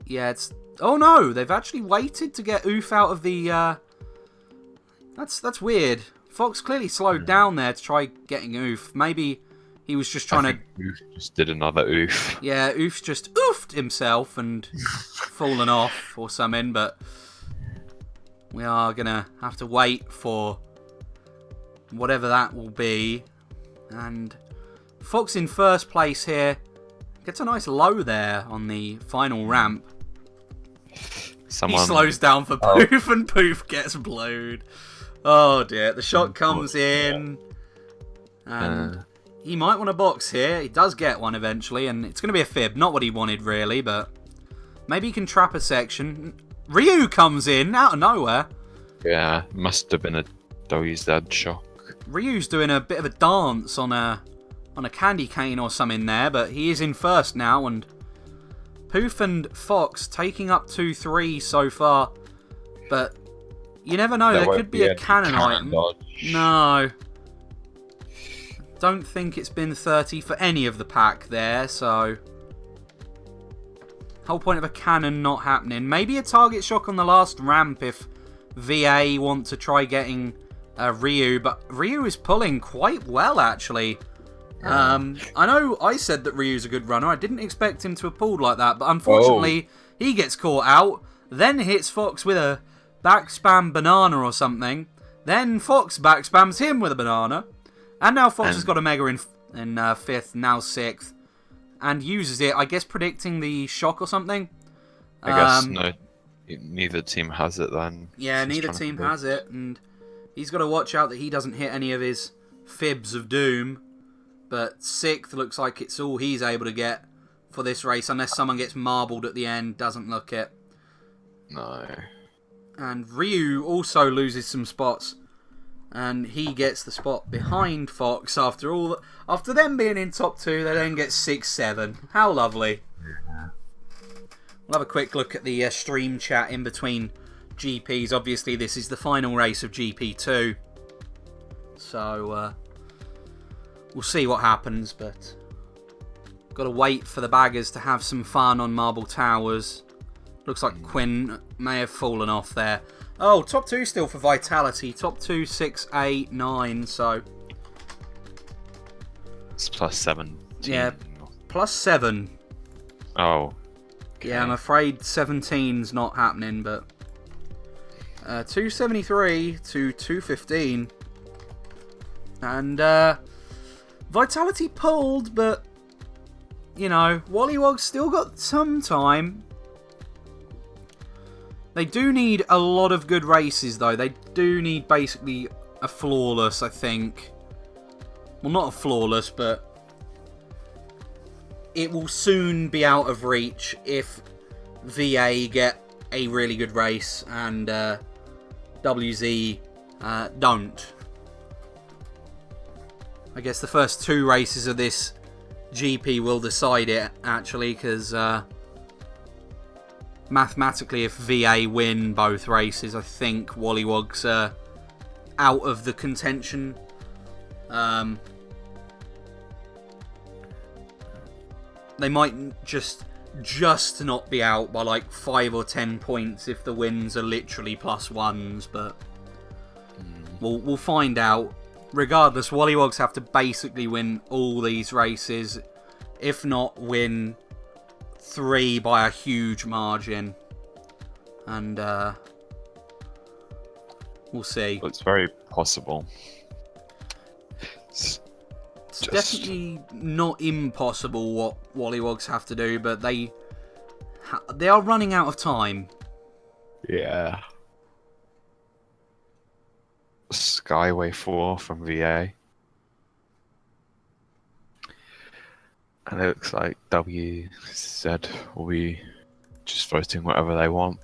Speaker 2: Yeah, it's... Oh no, they've actually waited to get Oof out of the... That's weird. Fox clearly slowed down there to try getting Oof. Maybe he was just trying to...
Speaker 1: Oof just did another Oof.
Speaker 2: Yeah, Oof's just oofed himself and fallen off or something, but we are going to have to wait for whatever that will be. And Fox in first place here. Gets a nice low there on the final ramp. He slows down for Poof and Poof gets blowed. Oh dear, the shot comes in. And he might want a box here. He does get one eventually, and it's going to be a fib. Not what he wanted really, but maybe he can trap a section. Ryu comes in out of nowhere.
Speaker 1: Yeah, must have been a WZ shock.
Speaker 2: Ryu's doing a bit of a dance on a candy cane or something there, but he is in first now, and Poof and Fox taking up 2-3 so far. But you never know, there could be a cannon item.
Speaker 1: Dodge.
Speaker 2: No. Don't think it's been 30 for any of the pack there, so... Whole point of a cannon not happening. Maybe a target shock on the last ramp if VA want to try getting Ryu, but Ryu is pulling quite well, actually. I know I said that Ryu's a good runner. I didn't expect him to have pulled like that, but unfortunately, he gets caught out, then hits Fox with a backspam banana or something. Then Fox backspams him with a banana. And now Fox has got a Mega in 5th, now 6th. And uses it, I guess, predicting the shock or something.
Speaker 1: I guess no, neither team has it then.
Speaker 2: Yeah, neither team has it. And he's got to watch out that he doesn't hit any of his fibs of doom. But 6th looks like it's all he's able to get for this race. Unless someone gets marbled at the end, doesn't look it.
Speaker 1: No.
Speaker 2: And Ryu also loses some spots. And he gets the spot behind Fox after them being in top 2, they then get 6-7. How lovely. We'll have a quick look at the stream chat in between GPs. Obviously, this is the final race of GP2. So, we'll see what happens, but got to wait for the baggers to have some fun on Marble Towers. Looks like Quinn may have fallen off there. Oh, top 2 still for Vitality. Top 2, 6, 8, 9, so...
Speaker 1: It's plus 7.
Speaker 2: Yeah, plus 7.
Speaker 1: Oh. Okay.
Speaker 2: Yeah, I'm afraid 17's not happening, but... 273 to 215. And, Vitality pulled, but... You know, WollywogZ still got some time. They do need a lot of good races, though. They do need basically a flawless, I think. Well, not a flawless, but it will soon be out of reach if VA get a really good race and WZ don't. I guess the first 2 races of this GP will decide it, actually, because... mathematically, if VA win both races, I think WollywogZ out of the contention. They might just not be out by like 5 or 10 points if the wins are literally +1s, but we'll find out. Regardless, WollywogZ have to basically win all these races, if not win 3 by a huge margin, and we'll see.
Speaker 1: Well, it's very possible.
Speaker 2: It's definitely not impossible what WollywogZ have to do, but they are running out of time.
Speaker 1: Yeah. Skyway 4 from VA. And it looks like WZ will be just voting whatever they want.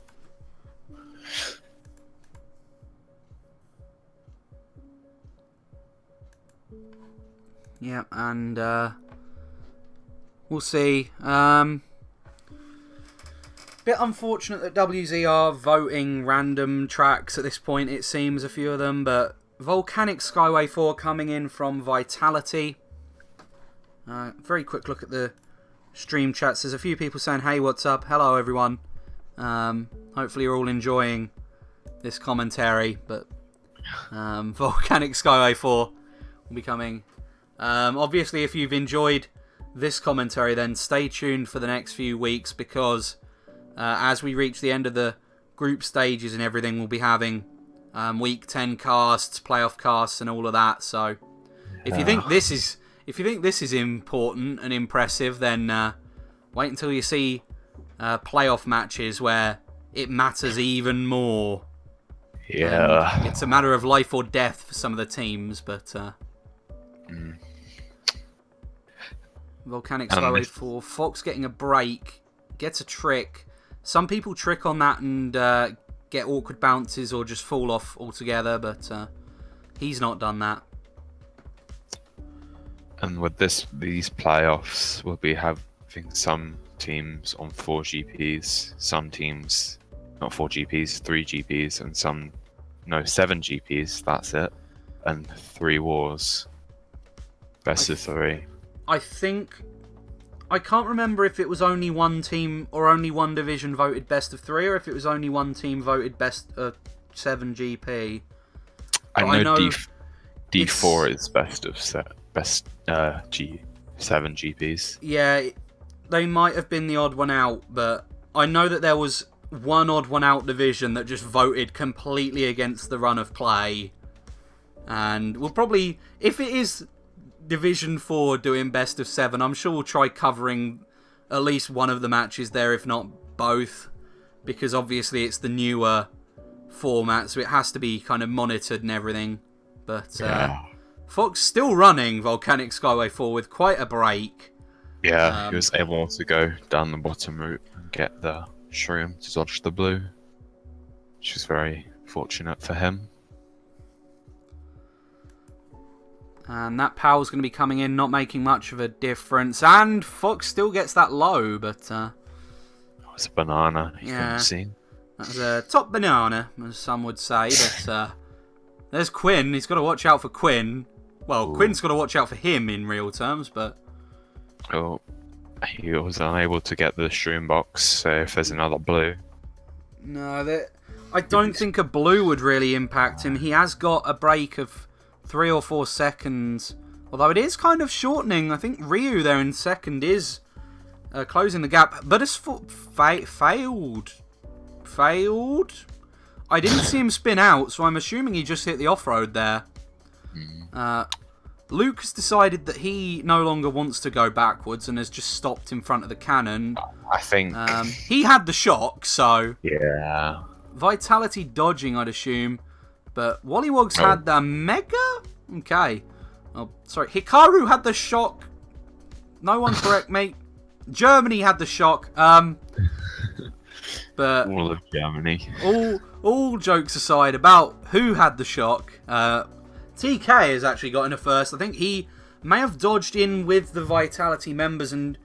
Speaker 2: Yeah, and we'll see. Bit unfortunate that WZ are voting random tracks at this point, it seems, a few of them, but Volcanic Skyway 4 coming in from Vitality. Very quick look at the stream chats. There's a few people saying, hey, what's up? Hello, everyone. Hopefully you're all enjoying this commentary, but Volcanic Skyway 4 will be coming. Obviously, if you've enjoyed this commentary, then stay tuned for the next few weeks, because as we reach the end of the group stages and everything, we'll be having week 10 casts, playoff casts, and all of that. So, if you think this is important and impressive, then wait until you see playoff matches where it matters even more.
Speaker 1: Yeah,
Speaker 2: it's a matter of life or death for some of the teams, but Volcanic Skyway 4, Fox getting a break, gets a trick. Some people trick on that and get awkward bounces or just fall off altogether, but he's not done that.
Speaker 1: And with these playoffs, we'll be having some teams on 4 GPs, some teams not 4 GPs, 3 GPs, and 7 GPs, that's it, and 3 wars. Best of 3.
Speaker 2: I can't remember if it was only one team or only one division voted best of 3, or if it was only one team voted best of 7 GP.
Speaker 1: I know D4 is best G7 GPs.
Speaker 2: Yeah, they might have been the odd one out, but I know that there was one odd one out division that just voted completely against the run of play. And we'll probably, if it is Division 4 doing best of 7, I'm sure we'll try covering at least one of the matches there, if not both, because obviously it's the newer format, so it has to be kind of monitored and everything. But Fox still running Volcanic Skyway 4 with quite a break.
Speaker 1: Yeah, he was able to go down the bottom route and get the shroom to dodge the blue, which is very fortunate for him.
Speaker 2: And that POW's going to be coming in, not making much of a difference. And Fox still gets that low, but
Speaker 1: It was a banana, you couldn't see.
Speaker 2: That was a top banana, as some would say. But there's Quinn. He's got to watch out for Quinn. Well, ooh. Quinn's got to watch out for him in real terms, but...
Speaker 1: Oh, he was unable to get the shroom box, so if there's another blue...
Speaker 2: No, I don't think a blue would really impact him. He has got a break of 3 or 4 seconds, although it is kind of shortening. I think Ryu there in second is closing the gap, but it's failed. I didn't see him spin out, so I'm assuming he just hit the off-road there. Luke has decided that he no longer wants to go backwards and has just stopped in front of the cannon.
Speaker 1: I think
Speaker 2: he had the shock, so
Speaker 1: yeah.
Speaker 2: Vitality dodging, I'd assume. But WollywogZ had the Mega? Okay. Oh, sorry. Hikaru had the shock. No one correct me. Germany had the shock. But
Speaker 1: all of Germany.
Speaker 2: All jokes aside about who had the shock, TK has actually got in a first. I think he may have dodged in with the Vitality members, and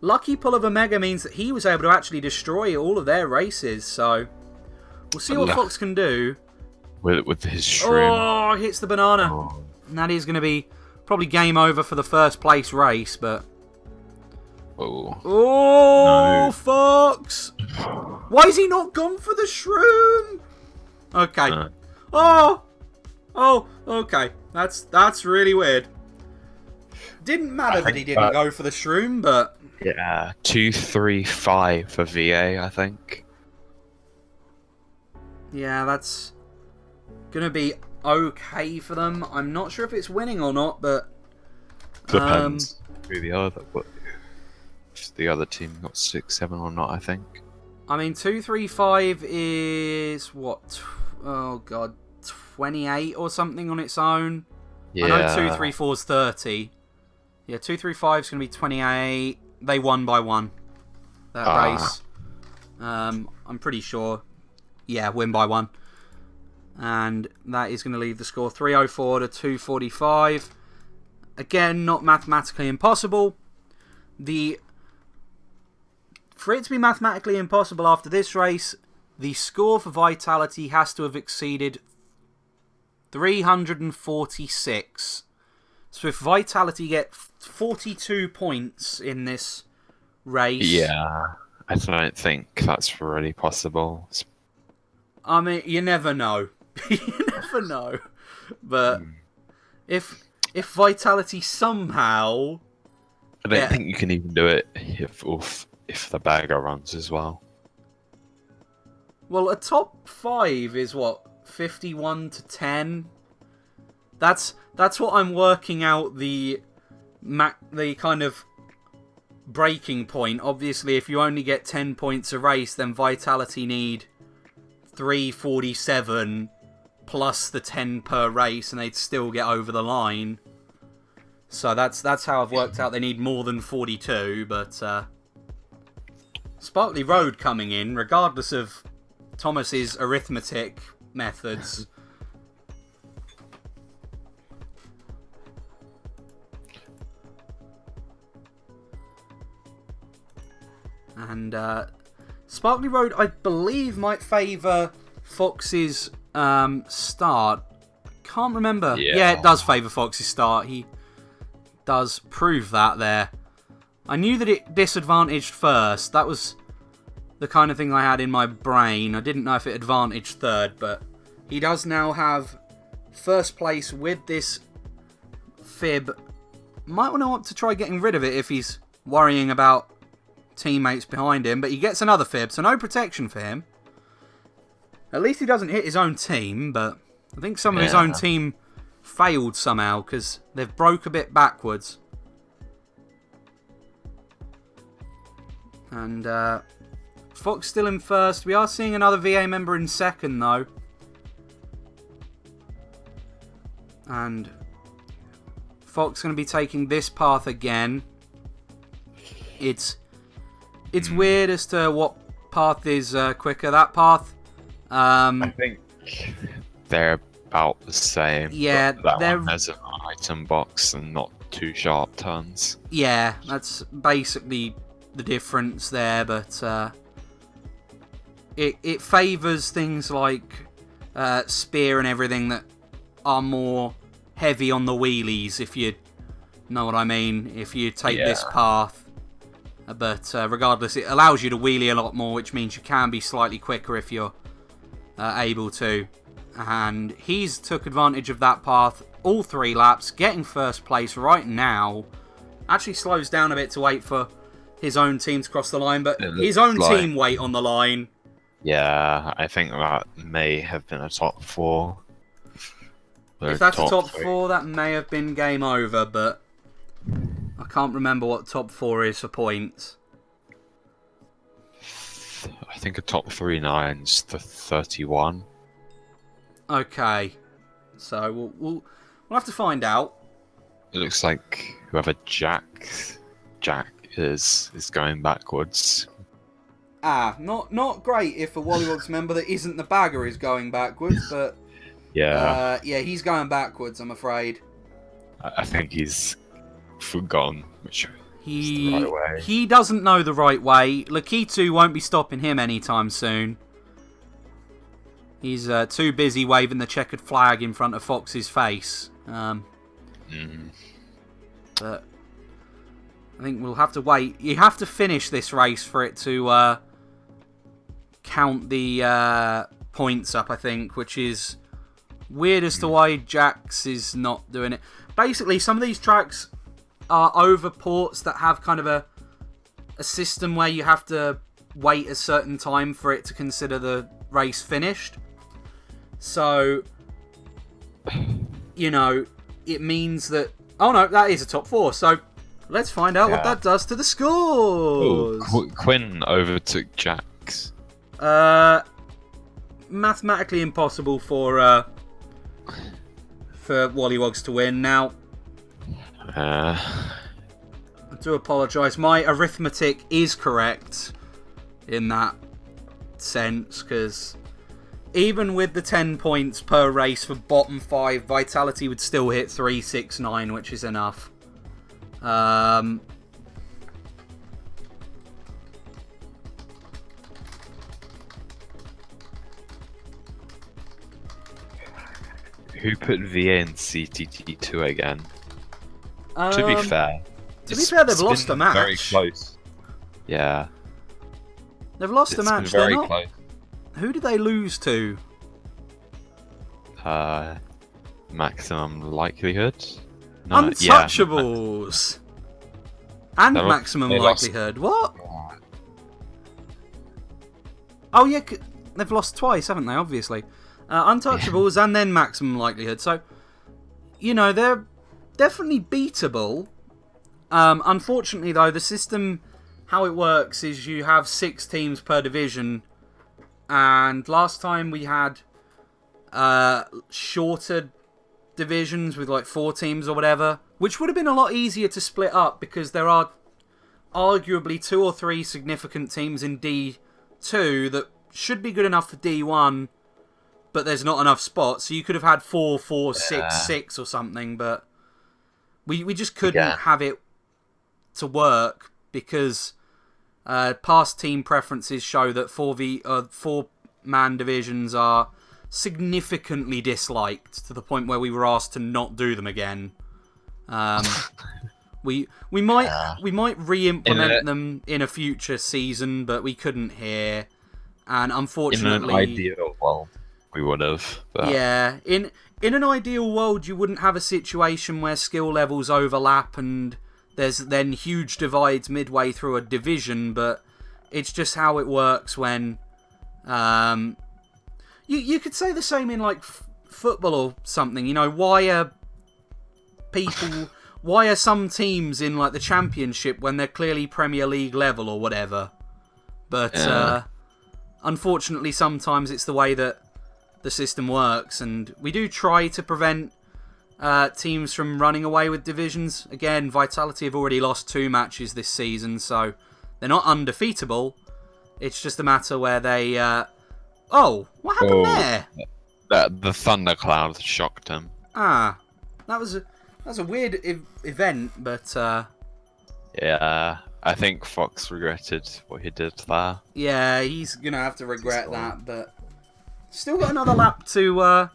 Speaker 2: lucky pull of a Mega means that he was able to actually destroy all of their races. So we'll see what Fox can do.
Speaker 1: With his shroom.
Speaker 2: Oh, hits the banana. Oh. And that is going to be probably game over for the first place race, but... Oh, no. Fox! Why is he not gone for the shroom? Okay. Oh, okay. That's really weird. Didn't matter that he didn't go for the shroom, but...
Speaker 1: Yeah, 2-3-5 for VA, I think.
Speaker 2: Yeah, that's going to be okay for them. I'm not sure if it's winning or not, but...
Speaker 1: Depends who the other team got 6-7 or not, I think.
Speaker 2: I mean, 2-3-5 is, what? Oh, God. 28 or something on its own. Yeah. I know 2-3-4 is 30. Yeah, 2-3-5 is going to be 28. They won by 1. That race. I'm pretty sure. Yeah, win by 1. And that is going to leave the score 304 to 245. Again, not mathematically impossible. For it to be mathematically impossible after this race, the score for Vitality has to have exceeded 346. So if Vitality get 42 points in this race...
Speaker 1: Yeah, I don't think that's really possible.
Speaker 2: I mean, you never know. You never know. But if Vitality somehow...
Speaker 1: I don't think you can even do it if the bagger runs as well.
Speaker 2: Well, a top 5 is what? 51 to 10? That's what I'm working out the kind of breaking point. Obviously, if you only get 10 points a race, then Vitality need 347 plus the 10 per race, and they'd still get over the line. So that's how I've worked out they need more than 42, but Sparkly Road coming in, regardless of Thomas's arithmetic methods. And Sparkly Road, I believe, might favour Fox's start. Can't remember. Yeah, it does favour Fox's start. He does prove that there. I knew that it disadvantaged first. That was the kind of thing I had in my brain. I didn't know if it advantaged third, but he does now have first place with this fib. Might want to try getting rid of it if he's worrying about teammates behind him, but he gets another fib, so no protection for him. At least he doesn't hit his own team, but I think some of his own team failed somehow because they've broke a bit backwards. And Fox still in first. We are seeing another VA member in second though. And Fox going to be taking this path again. It's weird as to what path is quicker. That path.
Speaker 1: I think they're about the same.
Speaker 2: Yeah,
Speaker 1: that one has an item box and not two sharp turns.
Speaker 2: Yeah, that's basically the difference there. But it favours things like spear and everything that are more heavy on the wheelies, if you know what I mean. If you take this path. But regardless, it allows you to wheelie a lot more, which means you can be slightly quicker if you're able to. And he's took advantage of that path all 3 laps, getting first place right now. Actually slows down a bit to wait for his own team to cross the line, but his own team wait on the line.
Speaker 1: Yeah, I think that may have been a top 4.
Speaker 2: If that's a top 4, that may have been game over, but I can't remember what top 4 is for points.
Speaker 1: I think a top 39's the 31.
Speaker 2: Okay, so we'll have to find out.
Speaker 1: It looks like whoever Jack is going backwards.
Speaker 2: Not great if a WollywogZ member that isn't the bagger is going backwards, but yeah, he's going backwards, I'm afraid.
Speaker 1: I think he's forgotten which is the right way.
Speaker 2: He doesn't know the right way. Lakitu won't be stopping him anytime soon. He's too busy waving the checkered flag in front of Fox's face. But I think we'll have to wait. You have to finish this race for it to count the points up, I think, which is weird as to why Jax is not doing it. Basically, some of these tracks are over ports that have kind of a system where you have to wait a certain time for it to consider the race finished. So, you know, it means that... Oh no, that is a top 4, so let's find out what that does to the scores.
Speaker 1: Ooh, Quinn overtook Jax.
Speaker 2: Mathematically impossible for WollywogZ to win. Now, I do apologise. My arithmetic is correct in that sense, because even with the 10 points per race for bottom 5, Vitality would still hit 369, which is enough.
Speaker 1: Who put VA in CTT2 again? To be fair,
Speaker 2: they've lost a match.
Speaker 1: Very close. Yeah.
Speaker 2: They've lost a match.
Speaker 1: Very close.
Speaker 2: Who did they lose to?
Speaker 1: Maximum likelihood. No,
Speaker 2: Untouchables. And maximum likelihood. What? Oh yeah, they've lost twice, haven't they? Obviously, Untouchables and then maximum likelihood. So, you know, they're definitely beatable. Unfortunately, though, the system, how it works is you have 6 teams per division, and last time we had shorter divisions with like 4 teams or whatever, which would have been a lot easier to split up because there are arguably 2 or 3 significant teams in D2 that should be good enough for D1, but there's not enough spots, so you could have had 4, 4, 6, 6 or something, but we just couldn't have it to work because past team preferences show that 4-man divisions are significantly disliked to the point where we were asked to not do them again. We might re-implement them in a future season, but we couldn't here, and unfortunately,
Speaker 1: in an ideal world, we would have. But...
Speaker 2: Yeah, in an ideal world, you wouldn't have a situation where skill levels overlap and there's then huge divides midway through a division, but it's just how it works when. You could say the same in like football or something. You know, why are some teams in like the Championship when they're clearly Premier League level or whatever? But unfortunately, sometimes it's the way that the system works, and we do try to prevent teams from running away with divisions. Again, Vitality have already lost 2 matches this season, so they're not undefeatable. It's just a matter where they. Oh, what happened there?
Speaker 1: The thundercloud shocked him.
Speaker 2: That was a weird event, but
Speaker 1: yeah, I think Fox regretted what he did there.
Speaker 2: Yeah, he's gonna have to regret that, but still got another lap to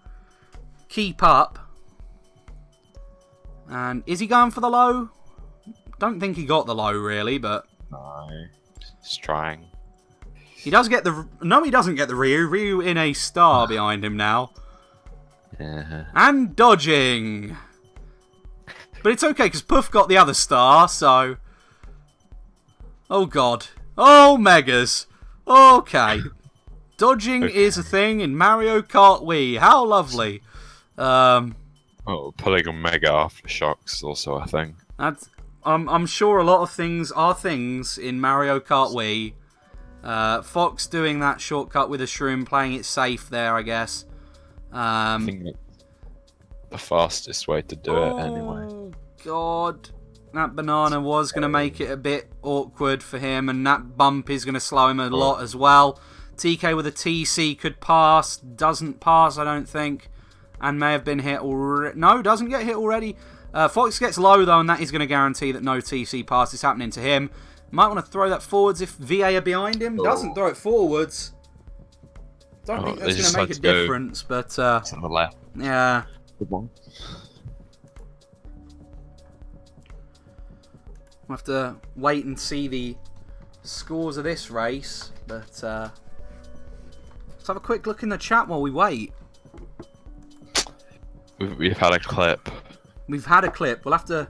Speaker 2: keep up. And is he going for the low? Don't think he got the low really, but
Speaker 1: no, he's trying.
Speaker 2: He does get the... No, he doesn't get the Ryu. Ryu in a star behind him now.
Speaker 1: Yeah.
Speaker 2: And dodging. But it's okay, because Puff got the other star, so... Oh, God. Oh, Megas. Okay. Dodging is a thing in Mario Kart Wii. How lovely.
Speaker 1: Pulling a Mega Aftershocks also a thing.
Speaker 2: I'm sure a lot of things are things in Mario Kart Wii. Fox doing that shortcut with a shroom, playing it safe there, I guess.
Speaker 1: I think it's the fastest way to do it anyway.
Speaker 2: Oh, God. That banana was going to make it a bit awkward for him, and that bump is going to slow him a lot as well. TK with a TC could pass. Doesn't pass, I don't think. And may have been hit already. No, doesn't get hit already. Fox gets low, though, and that is going to guarantee that no TC pass is happening to him. Might want to throw that forwards if VA are behind him. Doesn't throw it forwards. Don't think that's going to make a difference, but...
Speaker 1: It's on the left.
Speaker 2: Yeah.
Speaker 1: Good one.
Speaker 2: We'll have to wait and see the scores of this race, but... let's have a quick look in the chat while we wait.
Speaker 1: We've had a clip.
Speaker 2: We've had a clip. We'll have to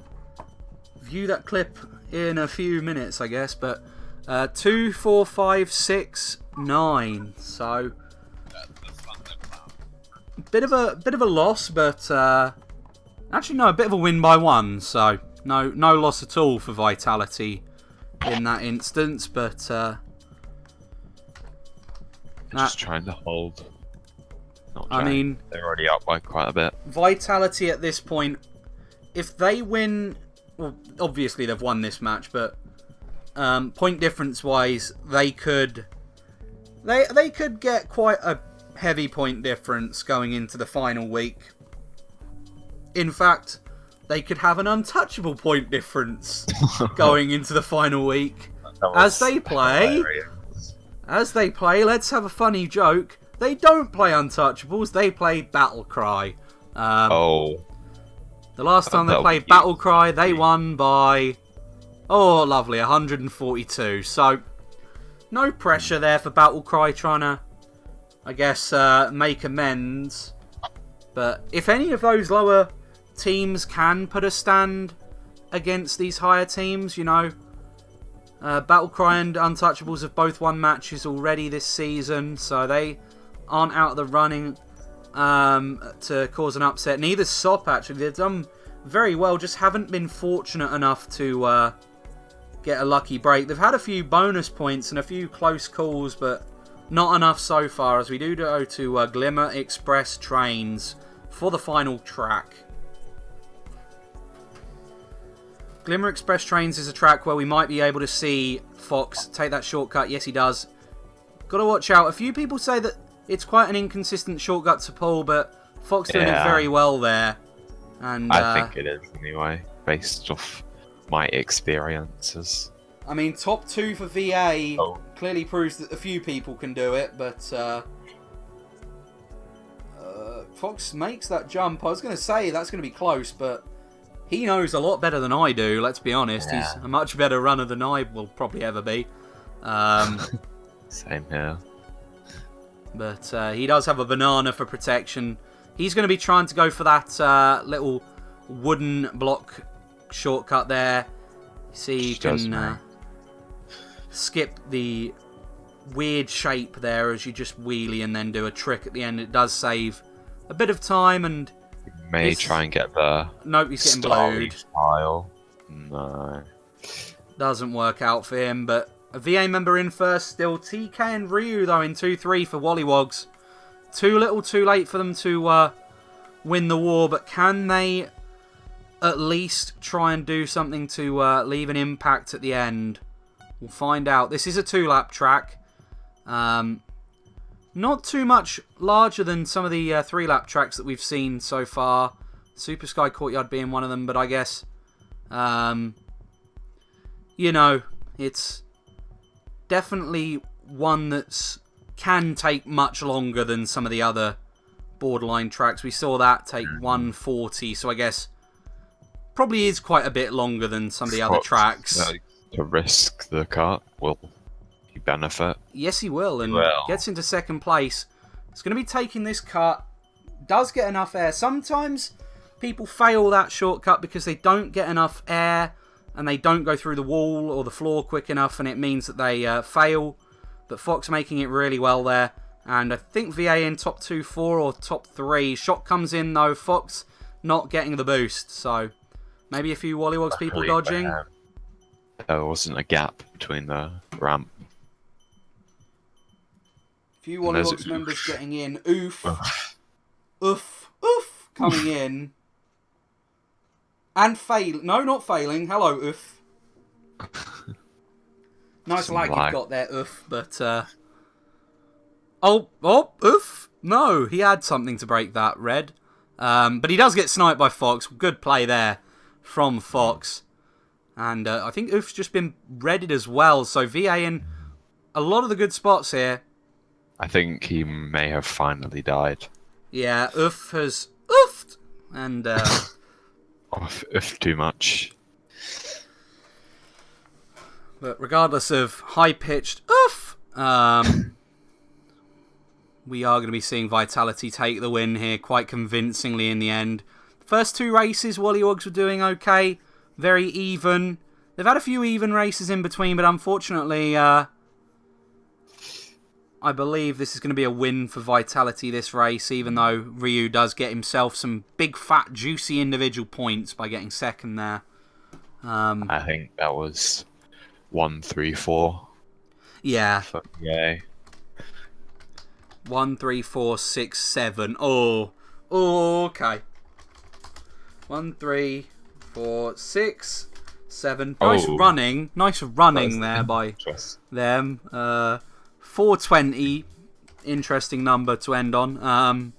Speaker 2: view that clip in a few minutes, I guess, but 2, 4, 5, 6, 9. So bit of a loss, but actually no, a bit of a win by 1. So no loss at all for Vitality in that instance. But
Speaker 1: just trying to hold.
Speaker 2: I mean,
Speaker 1: they're already up by quite a bit.
Speaker 2: Vitality at this point, if they win. Well, obviously they've won this match, but point difference wise, they could get quite a heavy point difference going into the final week. In fact, they could have an untouchable point difference going into the final week. As they play, let's have a funny joke. They don't play Untouchables, they play Battle Cry.
Speaker 1: Oh,
Speaker 2: The last time they
Speaker 1: that'll
Speaker 2: played
Speaker 1: be
Speaker 2: Battle Cry, they won by, oh, lovely, 142. So, no pressure there for Battle Cry trying to, I guess, make amends. But if any of those lower teams can put a stand against these higher teams, you know, Battle Cry and Untouchables have both won matches already this season, so they aren't out of the running to cause an upset. Neither SOP, actually. They've done very well, just haven't been fortunate enough to get a lucky break. They've had a few bonus points and a few close calls, but not enough so far, as we do go to Glimmer Express Trains for the final track. Glimmer Express Trains is a track where we might be able to see Fox take that shortcut. Yes, he does. Got to watch out. A few people say that it's quite an inconsistent shortcut to pull, but Fox doing it very well there. And
Speaker 1: I think it is anyway, based off my experiences.
Speaker 2: I mean, top 2 for VA clearly proves that a few people can do it, but Fox makes that jump. I was going to say that's going to be close, but he knows a lot better than I do, let's be honest. Yeah. He's a much better runner than I will probably ever be.
Speaker 1: Same here.
Speaker 2: But he does have a banana for protection. He's going to be trying to go for that little wooden block shortcut there. See, you can skip the weird shape there as you just wheelie and then do a trick at the end. It does save a bit of time, and
Speaker 1: may try and get the
Speaker 2: nope, he's getting blowed.
Speaker 1: Style. No.
Speaker 2: Doesn't work out for him, but a VA member in first still. TK and Ryu, though, in 2-3 for WollywogZ. Too little too late for them to win the war, but can they at least try and do something to leave an impact at the end? We'll find out. This is a 2-lap track. Not too much larger than some of the 3-lap tracks that we've seen so far. Super Sky Courtyard being one of them, but I guess, you know, it's definitely one that's can take much longer than some of the other borderline tracks. We saw that take 140, so I guess probably is quite a bit longer than some of the other tracks.
Speaker 1: To risk the cut, will he benefit?
Speaker 2: Yes, he will, and gets into second place. It's going to be taking this cut. Does get enough air. Sometimes people fail that shortcut because they don't get enough air and they don't go through the wall or the floor quick enough, and it means that they fail. But Fox making it really well there. And I think VA in top 2, 4 or top 3. Shot comes in though. Fox not getting the boost. So maybe a few WollywogZ people dodging.
Speaker 1: There wasn't a gap between the ramp.
Speaker 2: A few WollywogZ members getting in. Oof. Oof. Oof. Coming in. And fail. No, not failing. Hello, oof. Nice lag you've got there, oof, but, oof. No, he had something to break that, Red. But he does get sniped by Fox. Good play there from Fox. And I think oof's just been readied as well, so VA in a lot of the good spots here.
Speaker 1: I think he may have finally died.
Speaker 2: Yeah, oof has oofed. And,
Speaker 1: Oof too much.
Speaker 2: But regardless of high-pitched oof, we are going to be seeing Vitality take the win here quite convincingly in the end. First 2 races, WollywogZ were doing okay. Very even. They've had a few even races in between, but unfortunately, I believe this is going to be a win for Vitality this race, even though Ryu does get himself some big, fat, juicy individual points by getting second there.
Speaker 1: I think that was 1-3-4.
Speaker 2: Yeah.
Speaker 1: Yay.
Speaker 2: 1, 3, 4, 6, 7. Oh, okay. 1, 3, 4, 6, 7. Nice running. Nice running there by them. 420. Interesting number to end on.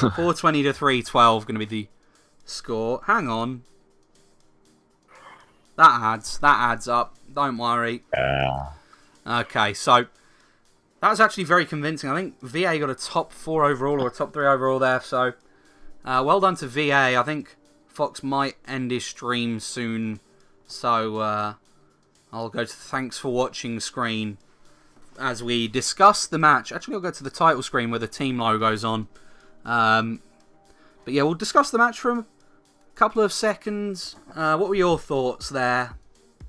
Speaker 2: 420 to 312 going to be the score. Hang on. That adds up. Don't worry. Okay, so that was actually very convincing. I think VA got a top 4 overall or a top 3 overall there, so Well done to VA. I think Fox might end his stream soon, so I'll go to thanks for watching screen as we discuss the match. Actually, I'll go to the title screen where the team logo's on. But yeah, we'll discuss the match for a couple of seconds. What were your thoughts there?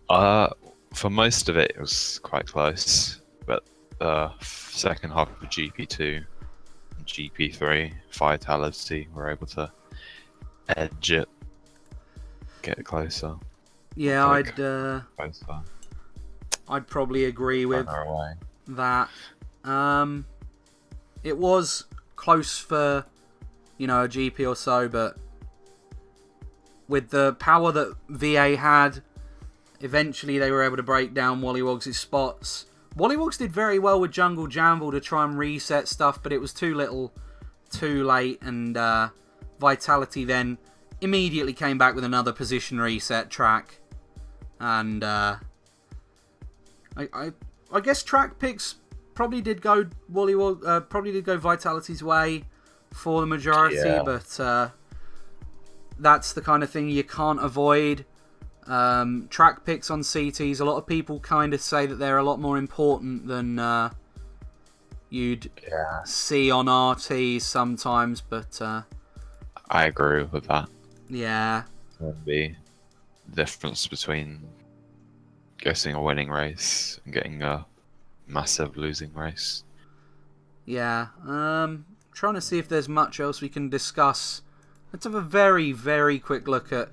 Speaker 1: For most of it, it was quite close, but the second half of GP2 and GP3, Vitality were able to edge it, get it closer.
Speaker 2: Yeah,
Speaker 1: Closer.
Speaker 2: I'd probably agree with
Speaker 1: Away.
Speaker 2: that. It was close for, a GP or so, but with the power that VA had, eventually they were able to break down WollywogZ' spots. WollywogZ did very well with Jungle Jamble to try and reset stuff, but it was too little, too late, and Vitality then immediately came back with another position reset track. And I guess track picks probably did go Vitality's way for the majority, but that's the kind of thing you can't avoid. Track picks on CTs, a lot of people kind of say that they're a lot more important than you'd see on RTs sometimes, but
Speaker 1: I agree with that.
Speaker 2: Yeah.
Speaker 1: There'd be the difference between getting a winning race and getting a massive losing race.
Speaker 2: Yeah. Trying to see if there's much else we can discuss. Let's have a very, very quick look at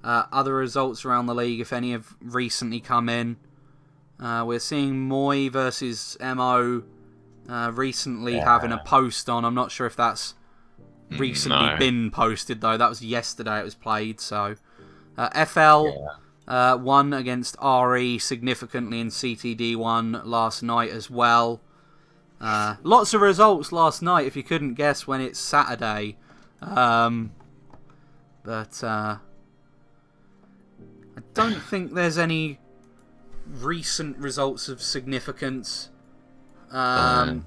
Speaker 2: other results around the league, if any have recently come in. We're seeing Moy versus MO recently having a post on. I'm not sure if that's recently been posted, though. That was yesterday it was played. So FL won against RE significantly in CTD1 last night as well. Lots of results last night, if you couldn't guess, when it's Saturday. But I don't think there's any recent results of significance.
Speaker 1: Not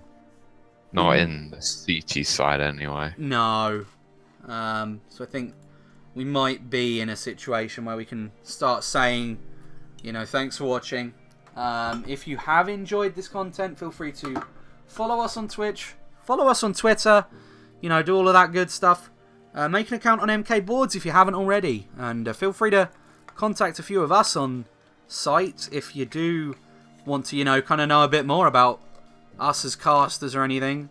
Speaker 1: in the CT side, anyway.
Speaker 2: No. So I think we might be in a situation where we can start saying, thanks for watching. If you have enjoyed this content, feel free to follow us on Twitch, follow us on Twitter, do all of that good stuff. Make an account on MK Boards if you haven't already, and feel free to contact a few of us on site if you do want to, kind of know a bit more about us as casters or anything.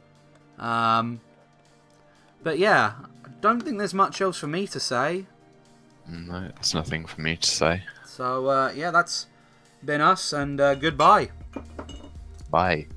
Speaker 2: But yeah, I don't think there's much else for me to say.
Speaker 1: No, there's nothing for me to say.
Speaker 2: So yeah, that's been us, and goodbye.
Speaker 1: Bye.